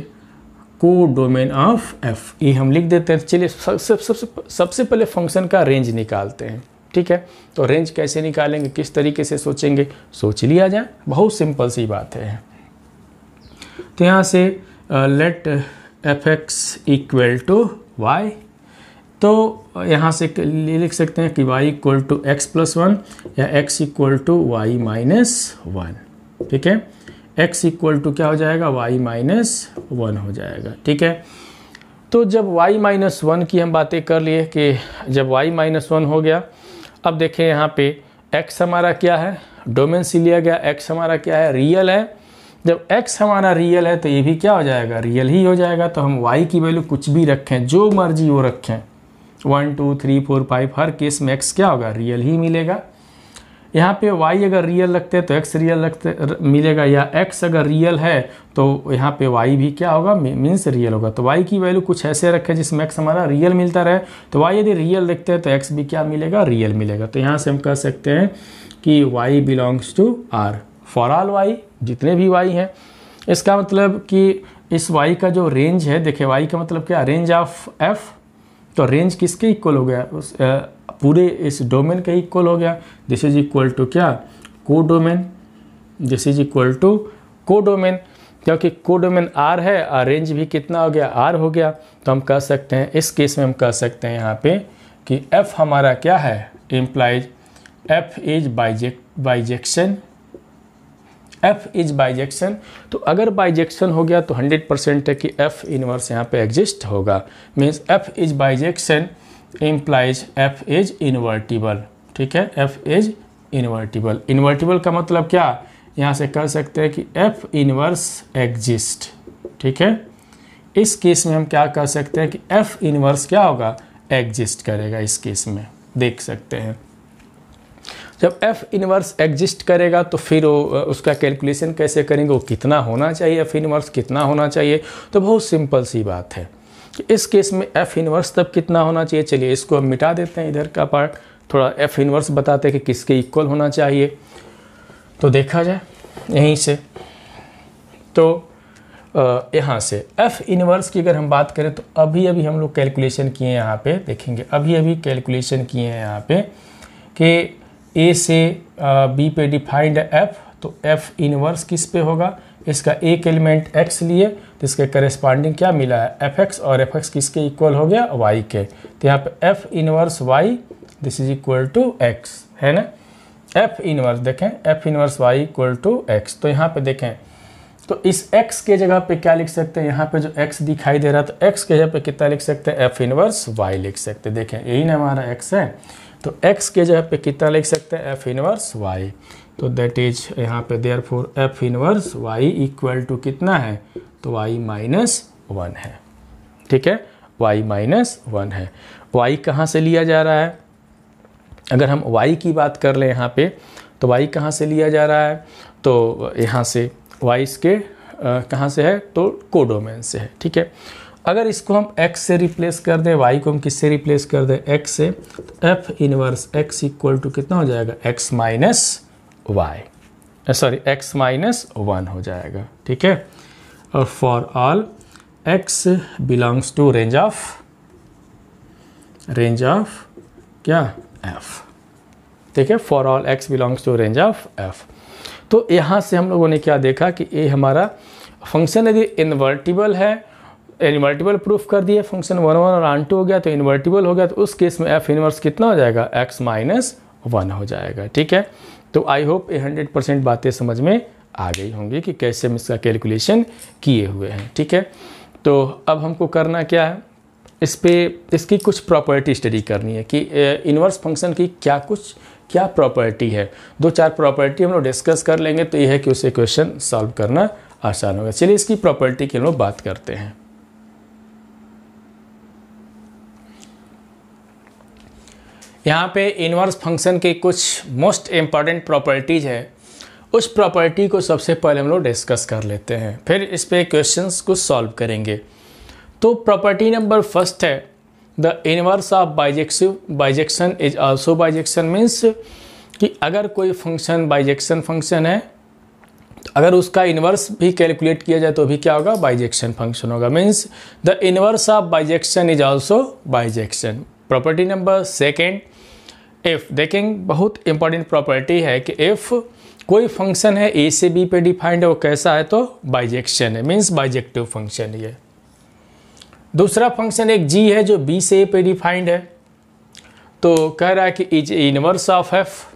कोडोमेन ऑफ f, ये हम लिख देते हैं। चलिए सबसे पहले फंक्शन का रेंज निकालते हैं। ठीक है, तो रेंज कैसे निकालेंगे, किस तरीके से सोचेंगे, सोच लिया जाए, बहुत सिंपल सी बात है। तो यहाँ से let fx equal to y, तो यहाँ से लिख सकते हैं कि y equal to x plus 1 या x equal to y minus 1। ठीक है, x इक्वल टू क्या हो जाएगा, y माइनस 1 हो जाएगा। ठीक है, तो जब y माइनस 1 की हम बातें कर लिए कि जब y माइनस 1 हो गया, अब देखें यहाँ पे x हमारा क्या है, डोमेन से लिया गया, x हमारा क्या है, रियल है। जब x हमारा रियल है तो ये भी क्या हो जाएगा, रियल ही हो जाएगा। तो हम y की वैल्यू कुछ भी रखें, जो मर्जी वो रखें, 1 2 3 4 5, हर केस में x क्या होगा, रियल ही मिलेगा। यहाँ पे y अगर रियल रखते हैं तो x रियल मिलेगा, या x अगर रियल है तो यहाँ पे y भी क्या होगा, मीन्स रियल होगा। तो y की वैल्यू कुछ ऐसे रखें जिसमें x हमारा रियल मिलता रहे। तो y यदि रियल रखते हैं तो x भी क्या मिलेगा, रियल मिलेगा। तो यहाँ से हम कह सकते हैं कि y belongs to R for all y, जितने भी y हैं। इसका मतलब कि इस y का जो रेंज है, देखिए y का मतलब क्या, रेंज ऑफ f, तो रेंज किसके इक्वल हो गया, उस पूरे इस डोमेन के इक्वल हो गया। दिस इज इक्वल टू क्या, codomain, this is equal to codomain, क्योंकि कोडोमेन R है और रेंज भी कितना हो गया, R हो गया। तो हम कह सकते हैं, इस केस में हम कह सकते हैं यहाँ पे कि f हमारा क्या है, implies f is bijection, f is bijection. तो अगर बाइजेक्शन हो गया तो 100% है कि f इनवर्स यहाँ पे एग्जिस्ट होगा। Means f is bijection implies f is invertible. ठीक है, f इज इन्वर्टिबल। इन्वर्टिबल का मतलब क्या, यहाँ से कह सकते हैं कि f इनवर्स एग्जिस्ट। ठीक है, इस केस में हम क्या कह सकते हैं कि f इनवर्स क्या होगा, एग्जिस्ट करेगा। इस केस में देख सकते हैं जब f इनवर्स एग्जिस्ट करेगा तो फिर उसका कैलकुलेशन कैसे करेंगे, वो कितना होना चाहिए, f इनवर्स कितना होना चाहिए। तो बहुत सिंपल सी बात है कि इस केस में f इनवर्स तब कितना होना चाहिए। चलिए इसको हम मिटा देते हैं, इधर का पार्ट, थोड़ा f इनवर्स बताते हैं कि किसके इक्वल होना चाहिए। तो देखा जाए यहीं से, तो यहाँ से f इनवर्स की अगर हम बात करें तो अभी हम लोग कैलकुलेशन किए हैं। यहाँ पे देखेंगे, अभी कैलकुलेशन किए हैं यहाँ पे कि a से b पे डिफाइंड f, तो f इनवर्स किस पे होगा, इसका एक एलिमेंट x लिए तो इसके करेस्पॉन्डिंग क्या मिला है, fx, और fx किसके इक्वल हो गया, y के। तो यहाँ पे f inverse y this is equal to x है ना। f इनवर्स देखें, f inverse y equal to x। तो यहाँ पे देखें, तो इस x के जगह पे क्या लिख सकते हैं, यहाँ पे जो x दिखाई दे रहा है तो x के जगह पे कितना लिख सकते हैं, f इनवर्स y लिख सकते हैं। देखें यही ना हमारा x है, तो x के जगह पे कितना लिख सकते हैं, f इनवर्स y। तो दैट इज यहाँ पे therefore f inverse y equal to कितना है, तो y माइनस 1 है। ठीक है, y माइनस 1 है। y कहाँ से लिया जा रहा है, अगर हम y की बात कर लें यहाँ पे, तो y कहाँ से लिया जा रहा है, तो यहाँ से y इसके कहाँ से है, तो कोडोमेन से है। ठीक है, अगर इसको हम x से रिप्लेस कर दें, y को हम किससे रिप्लेस कर दें, x से, तो f inverse x equal to कितना हो जाएगा, x minus y, sorry x minus 1 हो जाएगा। ठीक है, और for all x belongs to range of क्या, f। ठीक है, for all x belongs to range of f। तो यहाँ से हम लोगों ने क्या देखा कि ये हमारा फंक्शन यदि इन्वर्टिबल है, इन्वर्टिबल प्रूफ कर दिए, फंक्शन 1 1 और ऑन 2 हो गया तो इन्वर्टिबल हो गया, तो उस केस में f इनवर्स कितना हो जाएगा, x माइनस 1 हो जाएगा। ठीक है, तो आई होप ये 100% बातें समझ में आ गई होंगी कि कैसे हम इसका कैलकुलेशन किए हुए हैं। ठीक है, तो अब हमको करना क्या है, इसकी कुछ प्रॉपर्टी स्टडी करनी है कि इन्वर्स फंक्शन की क्या प्रॉपर्टी है। 2-4 प्रॉपर्टी हम लोग डिस्कस कर लेंगे तो ये है कि उसे क्वेश्चन सॉल्व करना आसान होगा। चलिए इसकी प्रॉपर्टी की हम लोग बात करते हैं। यहाँ पे इन्वर्स फंक्शन के कुछ मोस्ट इम्पॉर्टेंट प्रॉपर्टीज़ है, उस प्रॉपर्टी को सबसे पहले हम लोग डिस्कस कर लेते हैं, फिर इस पे क्वेश्चंस को सॉल्व करेंगे। तो प्रॉपर्टी नंबर फर्स्ट है the inverse of bijection is also bijection. Means कि अगर कोई फंक्शन बाइजेक्शन फंक्शन है तो अगर उसका इन्वर्स भी कैलकुलेट किया जाए तो भी क्या होगा, बाइजेक्शन फंक्शन होगा। Means the inverse of bijection is also bijection. Property number second, if देखेंगे बहुत इंपॉर्टेंट प्रॉपर्टी है कि इफ कोई फंक्शन है ए से बी पे डिफाइंड है, वो कैसा है तो बाइजेक्शन है, मीन्स बाइजेक्टिव फंक्शन है। दूसरा फंक्शन एक जी है जो बी से ए पे डिफाइंड है, तो कह रहा है कि इज इनवर्स ऑफ एफ।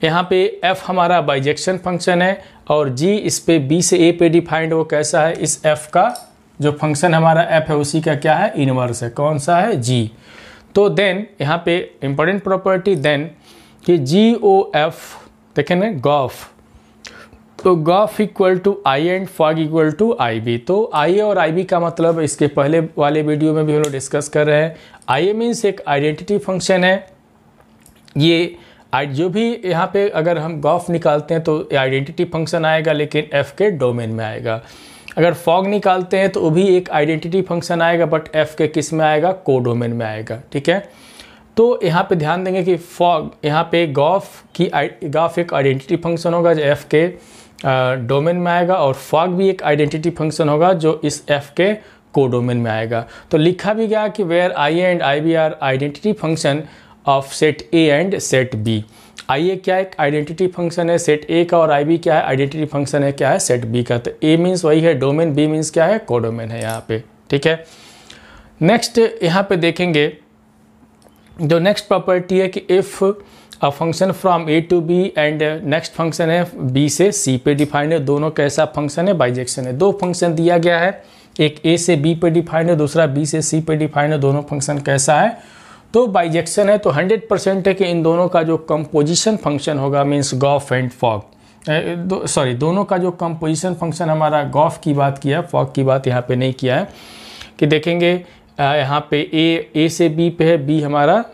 यहाँ पे एफ हमारा बाइजेक्शन फंक्शन है और जी इस पे बी से ए पे डिफाइंड, वो कैसा है, इस एफ का जो फंक्शन हमारा एफ है उसी का क्या है, इनवर्स है। कौन सा है, जी। तो देन यहाँ पे इंपॉर्टेंट प्रॉपर्टी देन कि जी ओ एफ देखें ना, गॉफ, तो gof equal to I and fog equal to I B. तो आई ए और आई बी का मतलब इसके पहले वाले वीडियो में भी हम लोग डिस्कस कर रहे हैं। आई ए मीन्स एक आइडेंटिटी फंक्शन है, ये जो भी यहाँ पे अगर हम गॉफ निकालते हैं तो आइडेंटिटी फंक्शन आएगा लेकिन एफ के डोमेन में आएगा। अगर फॉग निकालते हैं तो वो भी एक आइडेंटिटी फंक्शन आएगा बट एफ के किस में आएगा, को डोमेन में आएगा। ठीक है, तो यहाँ पे ध्यान देंगे कि फॉग यहाँ पे गॉफ एक आइडेंटिटी फंक्शन होगा जो एफ के डोमेन में आएगा और फॉग भी एक आइडेंटिटी फंक्शन होगा जो इस एफ के को डोमेन में आएगा। तो लिखा भी गया कि where I and I B are identity function of set A and set B. I A क्या एक आइडेंटिटी फंक्शन है सेट ए का और आई बी क्या है, आइडेंटिटी फंक्शन है क्या है, सेट बी का। तो ए मीन्स वही है डोमेन, बी मीन्स क्या है, कोडोमेन है यहाँ पे। ठीक है, नेक्स्ट यहाँ पे देखेंगे जो नेक्स्ट प्रॉपर्टी है कि if a function from A to B and next function है बी से सी पे डिफाइंड है, दोनों कैसा फंक्शन है, बाइजेक्शन है। दो फंक्शन दिया गया है, एक ए से बी पे डिफाइंड है, दूसरा बी से सी पे डिफाइंड है, दोनों फंक्शन कैसा है तो बाइजेक्शन है। तो 100% है कि इन दोनों का जो कंपोजिशन फंक्शन होगा मीन्स गॉफ एंड फॉग, दोनों का जो कंपोजिशन फंक्शन हमारा गॉफ की बात किया, फॉग की बात यहाँ पे नहीं किया है। कि देखेंगे यहाँ पे ए से बी पे है, बी हमारा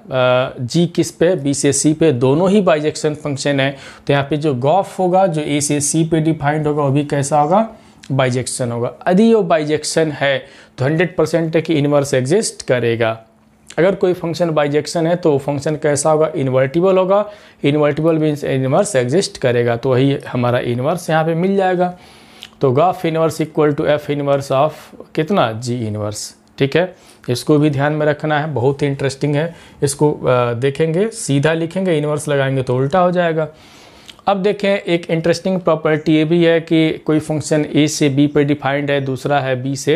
जी किस पे है, बी से सी पे, दोनों ही बाइजेक्शन फंक्शन है। तो यहाँ पे जो गॉफ होगा जो ए से सी पे डिफाइंड होगा वो भी कैसा होगा, बाइजेक्शन होगा। यदि वो बाइजेक्शन है तो 100% है कि इनवर्स एग्जिस्ट करेगा। अगर कोई फंक्शन बाइजेक्शन है तो फंक्शन कैसा होगा, इन्वर्टिबल होगा। इन्वर्टिबल मीन्स इनवर्स एग्जिस्ट करेगा, तो वही हमारा इनवर्स यहाँ पे मिल जाएगा। तो gof inverse equal to F inverse of कितना, जी इनवर्स। ठीक है, इसको भी ध्यान में रखना है, बहुत ही इंटरेस्टिंग है। इसको देखेंगे, सीधा लिखेंगे, इनवर्स लगाएंगे तो उल्टा हो जाएगा। अब देखें एक इंटरेस्टिंग प्रॉपर्टी ये भी है कि कोई फंक्शन ए से बी पे डिफाइंड है, दूसरा है बी से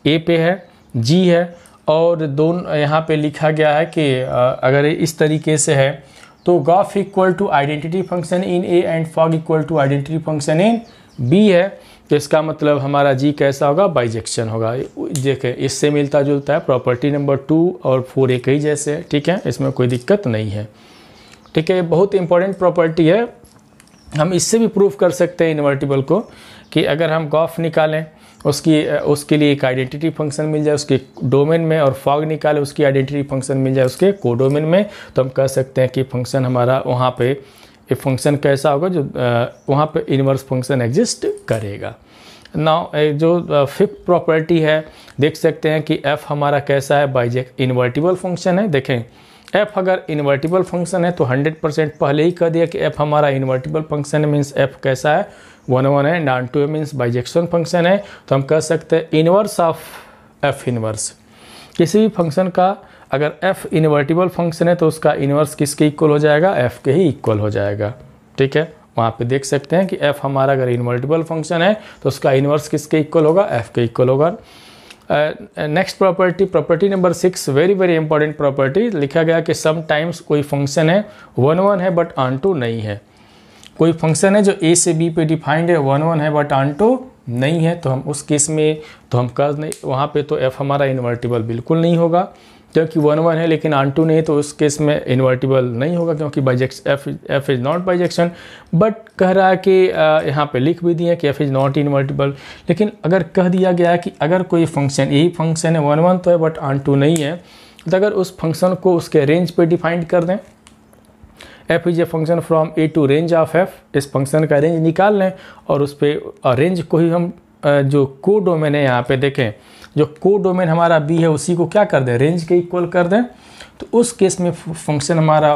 ए पे है, जी है, और दोनों यहाँ पे लिखा गया है कि अगर इस तरीके से है तो gof equal to identity function in A and fog equal to identity function in B है, तो इसका मतलब हमारा जी कैसा होगा, बाइजेक्शन होगा। देखें इससे मिलता जुलता है, प्रॉपर्टी नंबर 2 और 4 एक ही जैसे है। ठीक है, इसमें कोई दिक्कत नहीं है। ठीक है, बहुत इंपॉर्टेंट प्रॉपर्टी है। हम इससे भी प्रूफ कर सकते हैं इन्वर्टिबल को कि अगर हम गॉफ निकालें उसके लिए एक आइडेंटिटी फंक्शन मिल जाए उसके डोमेन में, और फॉग निकाले उसकी आइडेंटिटी फंक्शन मिल जाए उसके कोडोमेन में, तो हम कह सकते हैं कि फंक्शन हमारा वहाँ पे एक फंक्शन कैसा होगा जो वहाँ पे इनवर्स फंक्शन एग्जिस्ट करेगा। नाउ जो फिफ्थ प्रॉपर्टी है देख सकते हैं कि एफ हमारा कैसा है, इन्वर्टिबल फंक्शन है। देखें एफ अगर इन्वर्टिबल फंक्शन है तो 100% पहले ही कह दिया कि एफ हमारा इन्वर्टिबल फंक्शन है, मीन्स एफ कैसा है, 1 है, down two means bijection function है। तो हम कह सकते हैं इनवर्स ऑफ एफ इनवर्स। किसी भी फंक्शन का अगर एफ इन्वर्टिबल फंक्शन है तो उसका इनवर्स किसके इक्वल हो जाएगा, एफ के ही इक्वल हो जाएगा। ठीक है, वहाँ पे देख सकते हैं कि एफ हमारा अगर इन्वर्टिबल फंक्शन है तो उसका इनवर्स किसके इक्वल होगा, एफ के इक्वल होगा। Next property number 6, very very important property, लिखा गया कि समटाइम्स कोई फंक्शन है 1 है बट ऑन नहीं है। कोई फंक्शन है जो ए से बी पे डिफाइंड है, 1 है बट ऑन नहीं है, तो हम उस केस में तो हम कह नहीं, वहाँ पे तो एफ हमारा इन्वर्टिबल बिल्कुल नहीं होगा, क्योंकि 1 है लेकिन ऑन नहीं है, तो उस केस में इन्वर्टिबल नहीं होगा क्योंकि F is not bijection. But कह रहा है कि यहाँ पे लिख भी दिया कि एफ इज़ नॉट इन्वर्टिबल। लेकिन अगर कह दिया गया कि अगर कोई फंक्शन, यही फंक्शन है 1 तो है बट ऑन नहीं है, तो अगर उस फंक्शन को उसके रेंज पे डिफाइन कर दें, f is a function from a to range of f, इस फंक्शन का रेंज निकाल लें और उस पर रेंज को ही हम जो को डोमेन है यहाँ पे देखें, जो को डोमेन हमारा b है उसी को क्या कर दें, रेंज के इक्वल कर दें, तो उस केस में फंक्शन हमारा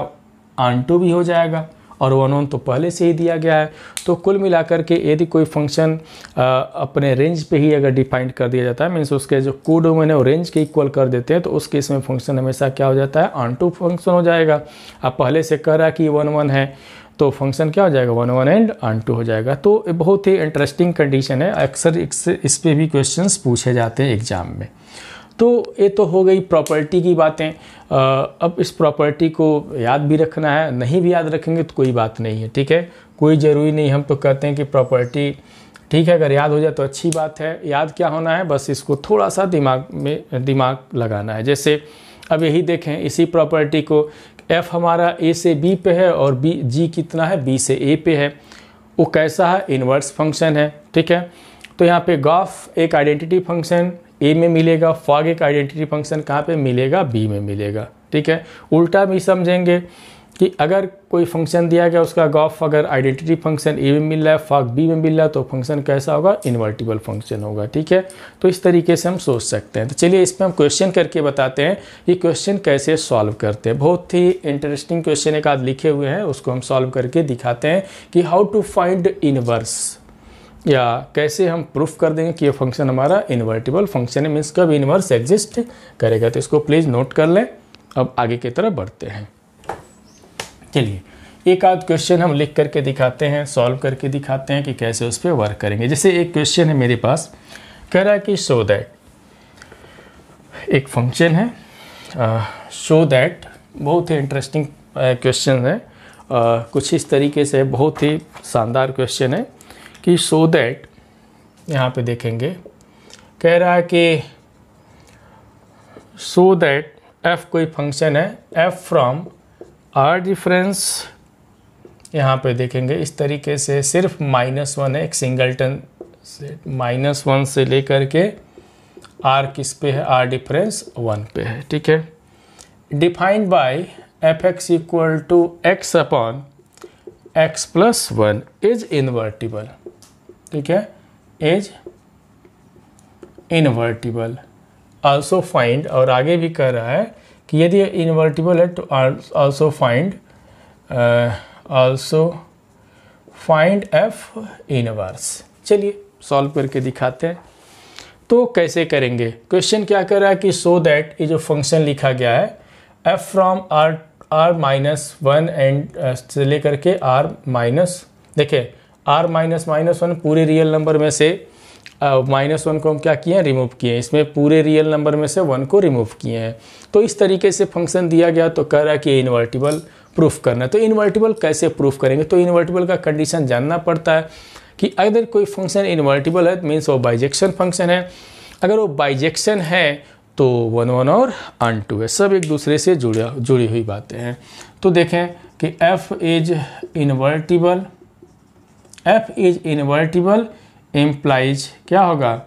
ऑन2 भी हो जाएगा और वन वन तो पहले से ही दिया गया है। तो कुल मिलाकर के यदि कोई फंक्शन अपने रेंज पे ही अगर डिफाइंड कर दिया जाता है, मीन्स उसके जो को डोमेन है वो रेंज के इक्वल कर देते हैं, तो उस केस में फंक्शन हमेशा क्या हो जाता है, ऑन2 फंक्शन हो जाएगा। अब पहले से कह रहा है कि वन वन है तो फंक्शन क्या हो जाएगा, वन वन एंड ऑन2 हो जाएगा। तो बहुत ही इंटरेस्टिंग कंडीशन है, अक्सर इस पर भी क्वेश्चंस पूछे जाते हैं एग्जाम में। तो ये तो हो गई प्रॉपर्टी की बातें। अब इस प्रॉपर्टी को याद भी रखना है, नहीं भी याद रखेंगे तो कोई बात नहीं है, ठीक है, कोई ज़रूरी नहीं। हम तो कहते हैं कि प्रॉपर्टी ठीक है, अगर याद हो जाए तो अच्छी बात है। याद क्या होना है, बस इसको थोड़ा सा दिमाग लगाना है। जैसे अब यही देखें, इसी प्रॉपर्टी को f हमारा a से b पे है और g कितना है, b से a पे है, वो कैसा है, इन्वर्स फंक्शन है, ठीक है। तो यहाँ पे गॉफ एक आइडेंटिटी फंक्शन a में मिलेगा, फॉग एक आइडेंटिटी फंक्शन कहाँ पे मिलेगा, b में मिलेगा, ठीक है। उल्टा भी समझेंगे कि अगर कोई फंक्शन दिया गया, उसका गॉफ अगर आइडेंटिटी फंक्शन a में मिल रहा है, फॉग b में मिल रहा है, तो फंक्शन कैसा होगा, इन्वर्टिबल फंक्शन होगा, ठीक है। तो इस तरीके से हम सोच सकते हैं। तो चलिए इस पर हम क्वेश्चन करके बताते हैं कि क्वेश्चन कैसे सॉल्व करते हैं। बहुत ही इंटरेस्टिंग क्वेश्चन एक आध लिखे हुए हैं, उसको हम सॉल्व करके दिखाते हैं कि हाउ टू फाइंड इनवर्स, या कैसे हम प्रूफ कर देंगे कि ये फंक्शन हमारा इन्वर्टिबल फंक्शन है, मीन्स कब इन्वर्स एग्जिस्ट करेगा। तो इसको प्लीज़ नोट कर लें। अब आगे की तरफ बढ़ते हैं। चलिए एक आध क्वेश्चन हम लिख करके दिखाते हैं, सॉल्व करके दिखाते हैं कि कैसे उस पर वर्क करेंगे। जैसे एक क्वेश्चन है मेरे पास, कह रहा है कि शो दैट, एक फंक्शन है शो दैट, बहुत ही इंटरेस्टिंग क्वेश्चन है, कुछ इस तरीके से बहुत ही शानदार क्वेश्चन है कि शो दैट, यहाँ पे देखेंगे कह रहा है कि शो दैट f कोई फंक्शन है, f फ्रॉम r डिफरेंस, यहाँ पे देखेंगे इस तरीके से सिर्फ -1 है, एक सिंगलटन से -1 से लेकर के r किस पे है, r डिफरेंस 1 पे है, ठीक है। Defined by f(x) equal to x upon x plus 1 is invertible, ठीक है, इज इन्वर्टिबल। आल्सो फाइंड, और आगे भी कह रहा है कि यदि इन्वर्टिबल है तो आल्सो फाइंड f इनवर्स। चलिए सॉल्व करके दिखाते हैं। तो कैसे करेंगे, क्वेश्चन क्या कर रहा है कि सो दैट ये जो फंक्शन लिखा गया है f फ्रॉम r-1 एंड से लेकर के r-, देखिए r-1 पूरे रियल नंबर में से -1 को हम क्या किए हैं, रिमूव किए हैं, इसमें पूरे रियल नंबर में से 1 को रिमूव किए हैं। तो इस तरीके से फंक्शन दिया गया, तो कह रहा है कि इन्वर्टिबल प्रूफ करना है। तो इन्वर्टिबल कैसे प्रूफ करेंगे, तो इन्वर्टिबल का कंडीशन जानना पड़ता है कि अगर कोई फंक्शन इन्वर्टिबल है मीन्स वो बाइजेक्शन फंक्शन है। अगर वो बाइजेक्शन है तो 1 1 और ऑन2 है, सब एक दूसरे से जुड़ी हुई बातें हैं। तो देखें कि f इज इन्वर्टिबल इम्प्लाइज क्या होगा,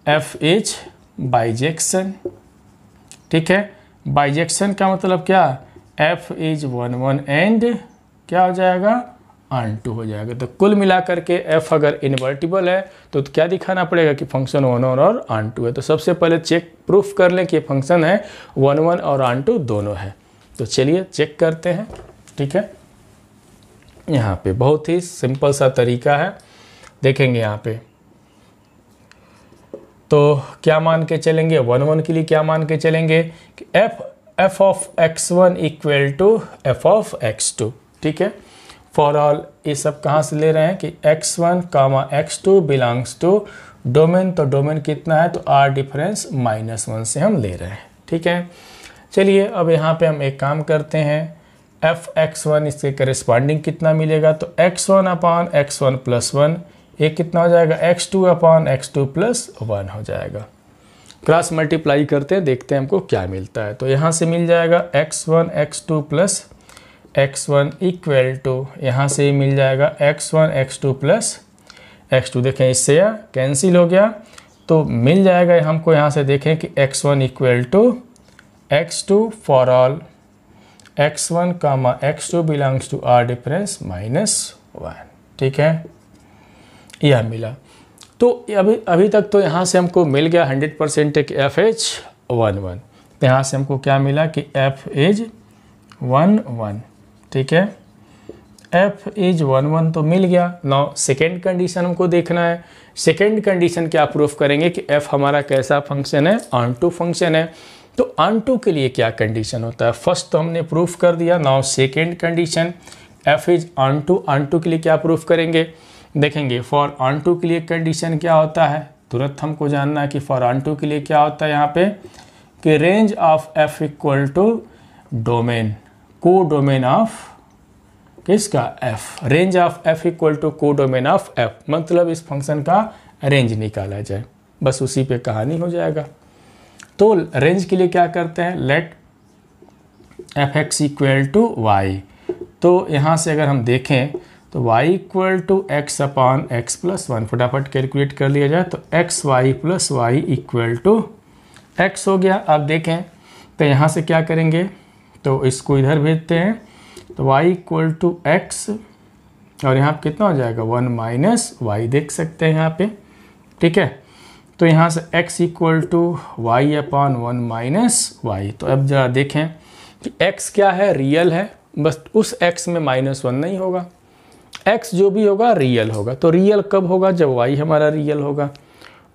f इज बाइजेक्शन, ठीक है। बाइजेक्शन का मतलब क्या, f इज 1 1 एंड क्या हो जाएगा, ऑन2 हो जाएगा। तो कुल मिलाकर के f अगर इन्वर्टिबल है तो क्या दिखाना पड़ेगा कि फंक्शन 1 1 और ऑन2 है। तो सबसे पहले चेक प्रूफ कर लें कि फंक्शन है 1 1 और ऑन2 दोनों है। तो चलिए चेक करते हैं, ठीक है। यहाँ पे बहुत ही सिंपल सा तरीका है, देखेंगे यहाँ पे तो क्या मान के चलेंगे, 1 1 के लिए क्या मान के चलेंगे कि f of x1 equal to f of x2, ठीक है। फॉर ऑल ये सब कहाँ से ले रहे हैं कि x1 comma x2 belongs to domain, तो डोमेन कितना है, तो r डिफरेंस -1 से हम ले रहे हैं, ठीक है। चलिए अब यहाँ पे हम एक काम करते हैं, f x1 इसके करेस्पॉन्डिंग कितना मिलेगा, तो x1 अपॉन x1 प्लस 1, ये कितना हो जाएगा, x2 अपॉन x2 प्लस 1 हो जाएगा। क्रॉस मल्टीप्लाई करते हैं, देखते हैं हमको क्या मिलता है। तो यहाँ से मिल जाएगा x1 x2 plus x1 equal to, यहाँ से मिल जाएगा x1 x2 प्लस x2, देखें इससे यह कैंसिल हो गया, तो मिल जाएगा हमको यहाँ से देखें कि x1 equal to x2 for all x1 comma x2 belongs to R difference -1। ठीक है, यह मिला। तो अभी तक तो यहाँ से हमको मिल गया 100% एक FH11। तो यहाँ से हमको क्या मिला कि F इज 1 ठीक है, F इज 1 तो मिल गया। नाउ सेकेंड कंडीशन हमको देखना है। सेकेंड कंडीशन क्या प्रूफ करेंगे कि F हमारा कैसा फंक्शन है, ऑन-टू फंक्शन है। तो ऑन-टू के लिए क्या कंडीशन होता है, फर्स्ट तो हमने प्रूफ कर दिया। Now second condition F is on-to, on-to के लिए क्या प्रूफ करेंगे, देखेंगे। फॉर ऑन-टू के लिए कंडीशन क्या होता है, तुरंत हमको जानना है कि फॉर ऑन-टू के लिए क्या होता है यहाँ पे कि range of F equal to domain, codomain of किसका, F। Range of F equal to codomain of F, मतलब इस फंक्शन का रेंज निकाला जाए, बस उसी पे कहानी हो जाएगा। तो रेंज के लिए क्या करते हैं, let fx equal to y। तो यहाँ से अगर हम देखें तो y equal to X upon X plus 1, फटाफट कैलकुलेट कर लिया जाए तो X Y plus Y equal to X हो गया। अब देखें तो यहाँ से क्या करेंगे, तो इसको इधर भेजते हैं, तो y इक्वल टू एक्स और यहाँ पे कितना हो जाएगा 1 माइनस वाई, देख सकते हैं यहाँ पे। ठीक है, तो यहाँ से x equal to Y upon 1 minus Y. तो अब जरा देखें कि x क्या है, रियल है, बस उस x में -1 नहीं होगा, x जो भी होगा रियल होगा। तो रियल कब होगा, जब y हमारा रियल होगा।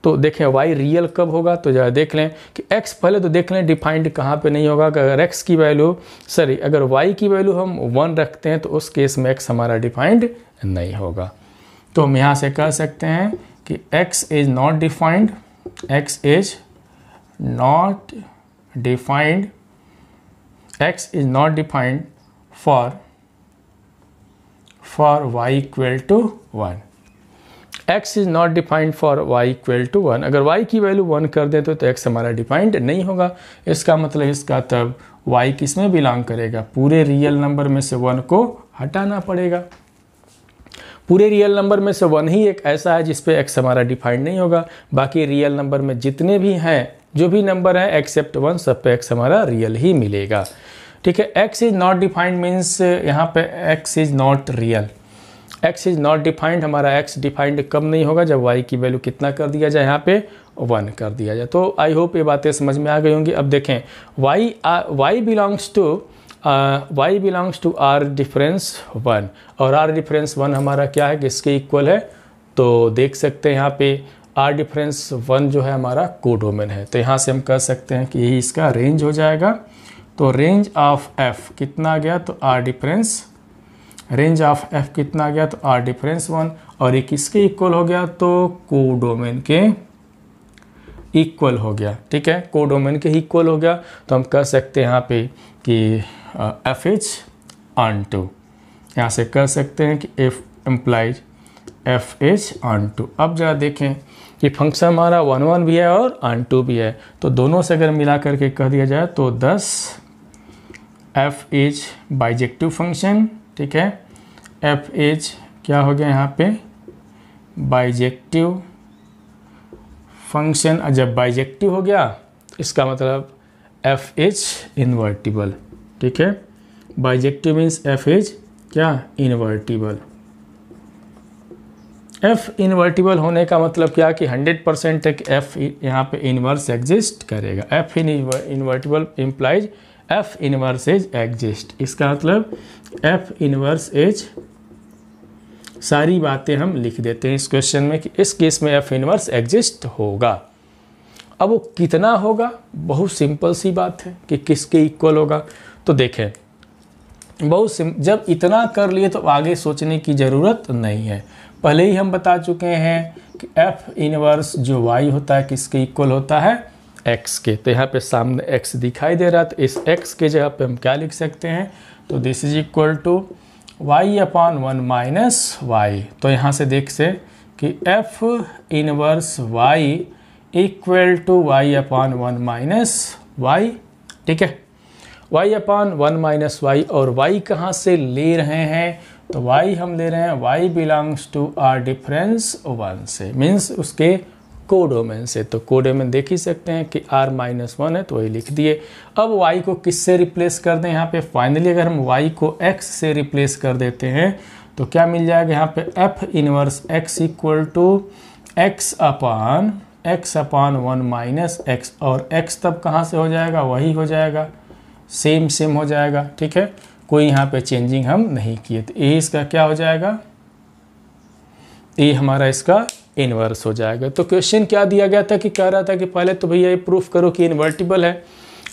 तो देखें y रियल कब होगा, तो जरा देख लें कि x पहले तो देख लें डिफाइंड कहाँ पे नहीं होगा। अगर x की वैल्यू अगर y की वैल्यू हम 1 रखते हैं तो उस केस में x हमारा डिफाइंड नहीं होगा। तो हम यहाँ से कह सकते हैं कि x is not defined, x is not defined, x is not defined for y equal to 1। x is not defined for y equal to 1। अगर y की वैल्यू 1 कर दें तो x हमारा डिफाइंड नहीं होगा। इसका मतलब इसका तब y किस में बिलोंग करेगा, पूरे रियल नंबर में से 1 को हटाना पड़ेगा। पूरे रियल नंबर में से 1 ही एक ऐसा है जिस पे x हमारा डिफाइंड नहीं होगा, बाकी रियल नंबर में जितने भी हैं, जो भी नंबर है एक्सेप्ट 1, सब पे x हमारा रियल ही मिलेगा। ठीक है, x is not defined means यहाँ पे x is not real, x is not defined, हमारा x डिफाइंड कब नहीं होगा, जब y की वैल्यू कितना कर दिया जाए, यहाँ पे 1 कर दिया जाए। तो आई होप ये बातें समझ में आ गई होंगी। अब देखें y belongs to r difference 1 और r डिफरेंस 1 हमारा क्या है, किसके इक्वल है, तो देख सकते हैं यहाँ पे r डिफरेंस 1 जो है हमारा कोडोमेन है। तो यहाँ से हम कह सकते हैं कि यही इसका रेंज हो जाएगा। तो रेंज ऑफ f कितना आ गया, तो r difference, range of f कितना आ गया, तो r डिफरेंस 1, और ये किसके इक्वल हो गया, तो कोडोमेन के इक्वल हो गया। ठीक है, कोडोमेन के इक्वल हो गया। तो हम कह सकते हैं यहाँ पे कि f इज ऑन टू, यहाँ से कह सकते हैं कि f implies f is onto. अब जरा देखें कि फंक्शन हमारा 1 भी है और ऑन टू भी है, तो दोनों से अगर मिला करके कह दिया जाए तो 10 f इज बाइजेक्टिव फंक्शन। ठीक है, f इज क्या हो गया यहाँ पे, बाइजेक्टिव फंक्शन। जब बाइजेक्टिव हो गया इसका मतलब f इज इन्वर्टिबल। ठीक है, बाइजेक्टिव मीन्स f इज क्या, इन्वर्टिबल। f इन्वर्टिबल होने का मतलब क्या कि 100% एक f यहाँ पे इन्वर्स एग्जिस्ट करेगा। f invertible implies f inverse is exist, इसका मतलब f इन्वर्स इज, सारी बातें हम लिख देते हैं इस क्वेश्चन में कि इस केस में f इन्वर्स एग्जिस्ट होगा। अब वो कितना होगा, बहुत सिंपल सी बात है कि किसके इक्वल होगा। तो देखें जब इतना कर लिए तो आगे सोचने की ज़रूरत नहीं है, पहले ही हम बता चुके हैं कि f इनवर्स जो y होता है किसके इक्वल होता है, x के। तो यहाँ पे सामने x दिखाई दे रहा है, तो इस x के जगह पे हम क्या लिख सकते हैं, तो this is equal to y upon 1 minus Y. तो यहाँ से देख से कि f inverse y equal to y upon 1 minus Y. ठीक है, y अपॉन 1 माइनस वाई, और y कहाँ से ले रहे हैं, तो y हम ले रहे हैं y belongs to r difference 1 से, मीन्स उसके कोडोमेन से। तो कोडोमेन देख ही सकते हैं कि r-1 है तो वही लिख दिए। अब y को किससे रिप्लेस कर दें यहाँ पे? फाइनली अगर हम y को x से रिप्लेस कर देते हैं तो क्या मिल जाएगा यहाँ पे? f inverse x equal to x upon 1 minus x, और x तब कहाँ से हो जाएगा? वही हो जाएगा, सेम हो जाएगा। ठीक है, कोई यहाँ पे चेंजिंग हम नहीं किए। तो ये इसका क्या हो जाएगा? ये हमारा इसका इन्वर्स हो जाएगा। तो क्वेश्चन क्या दिया गया था कि कह रहा था कि पहले तो भैया ये प्रूफ करो कि इन्वर्टिबल है।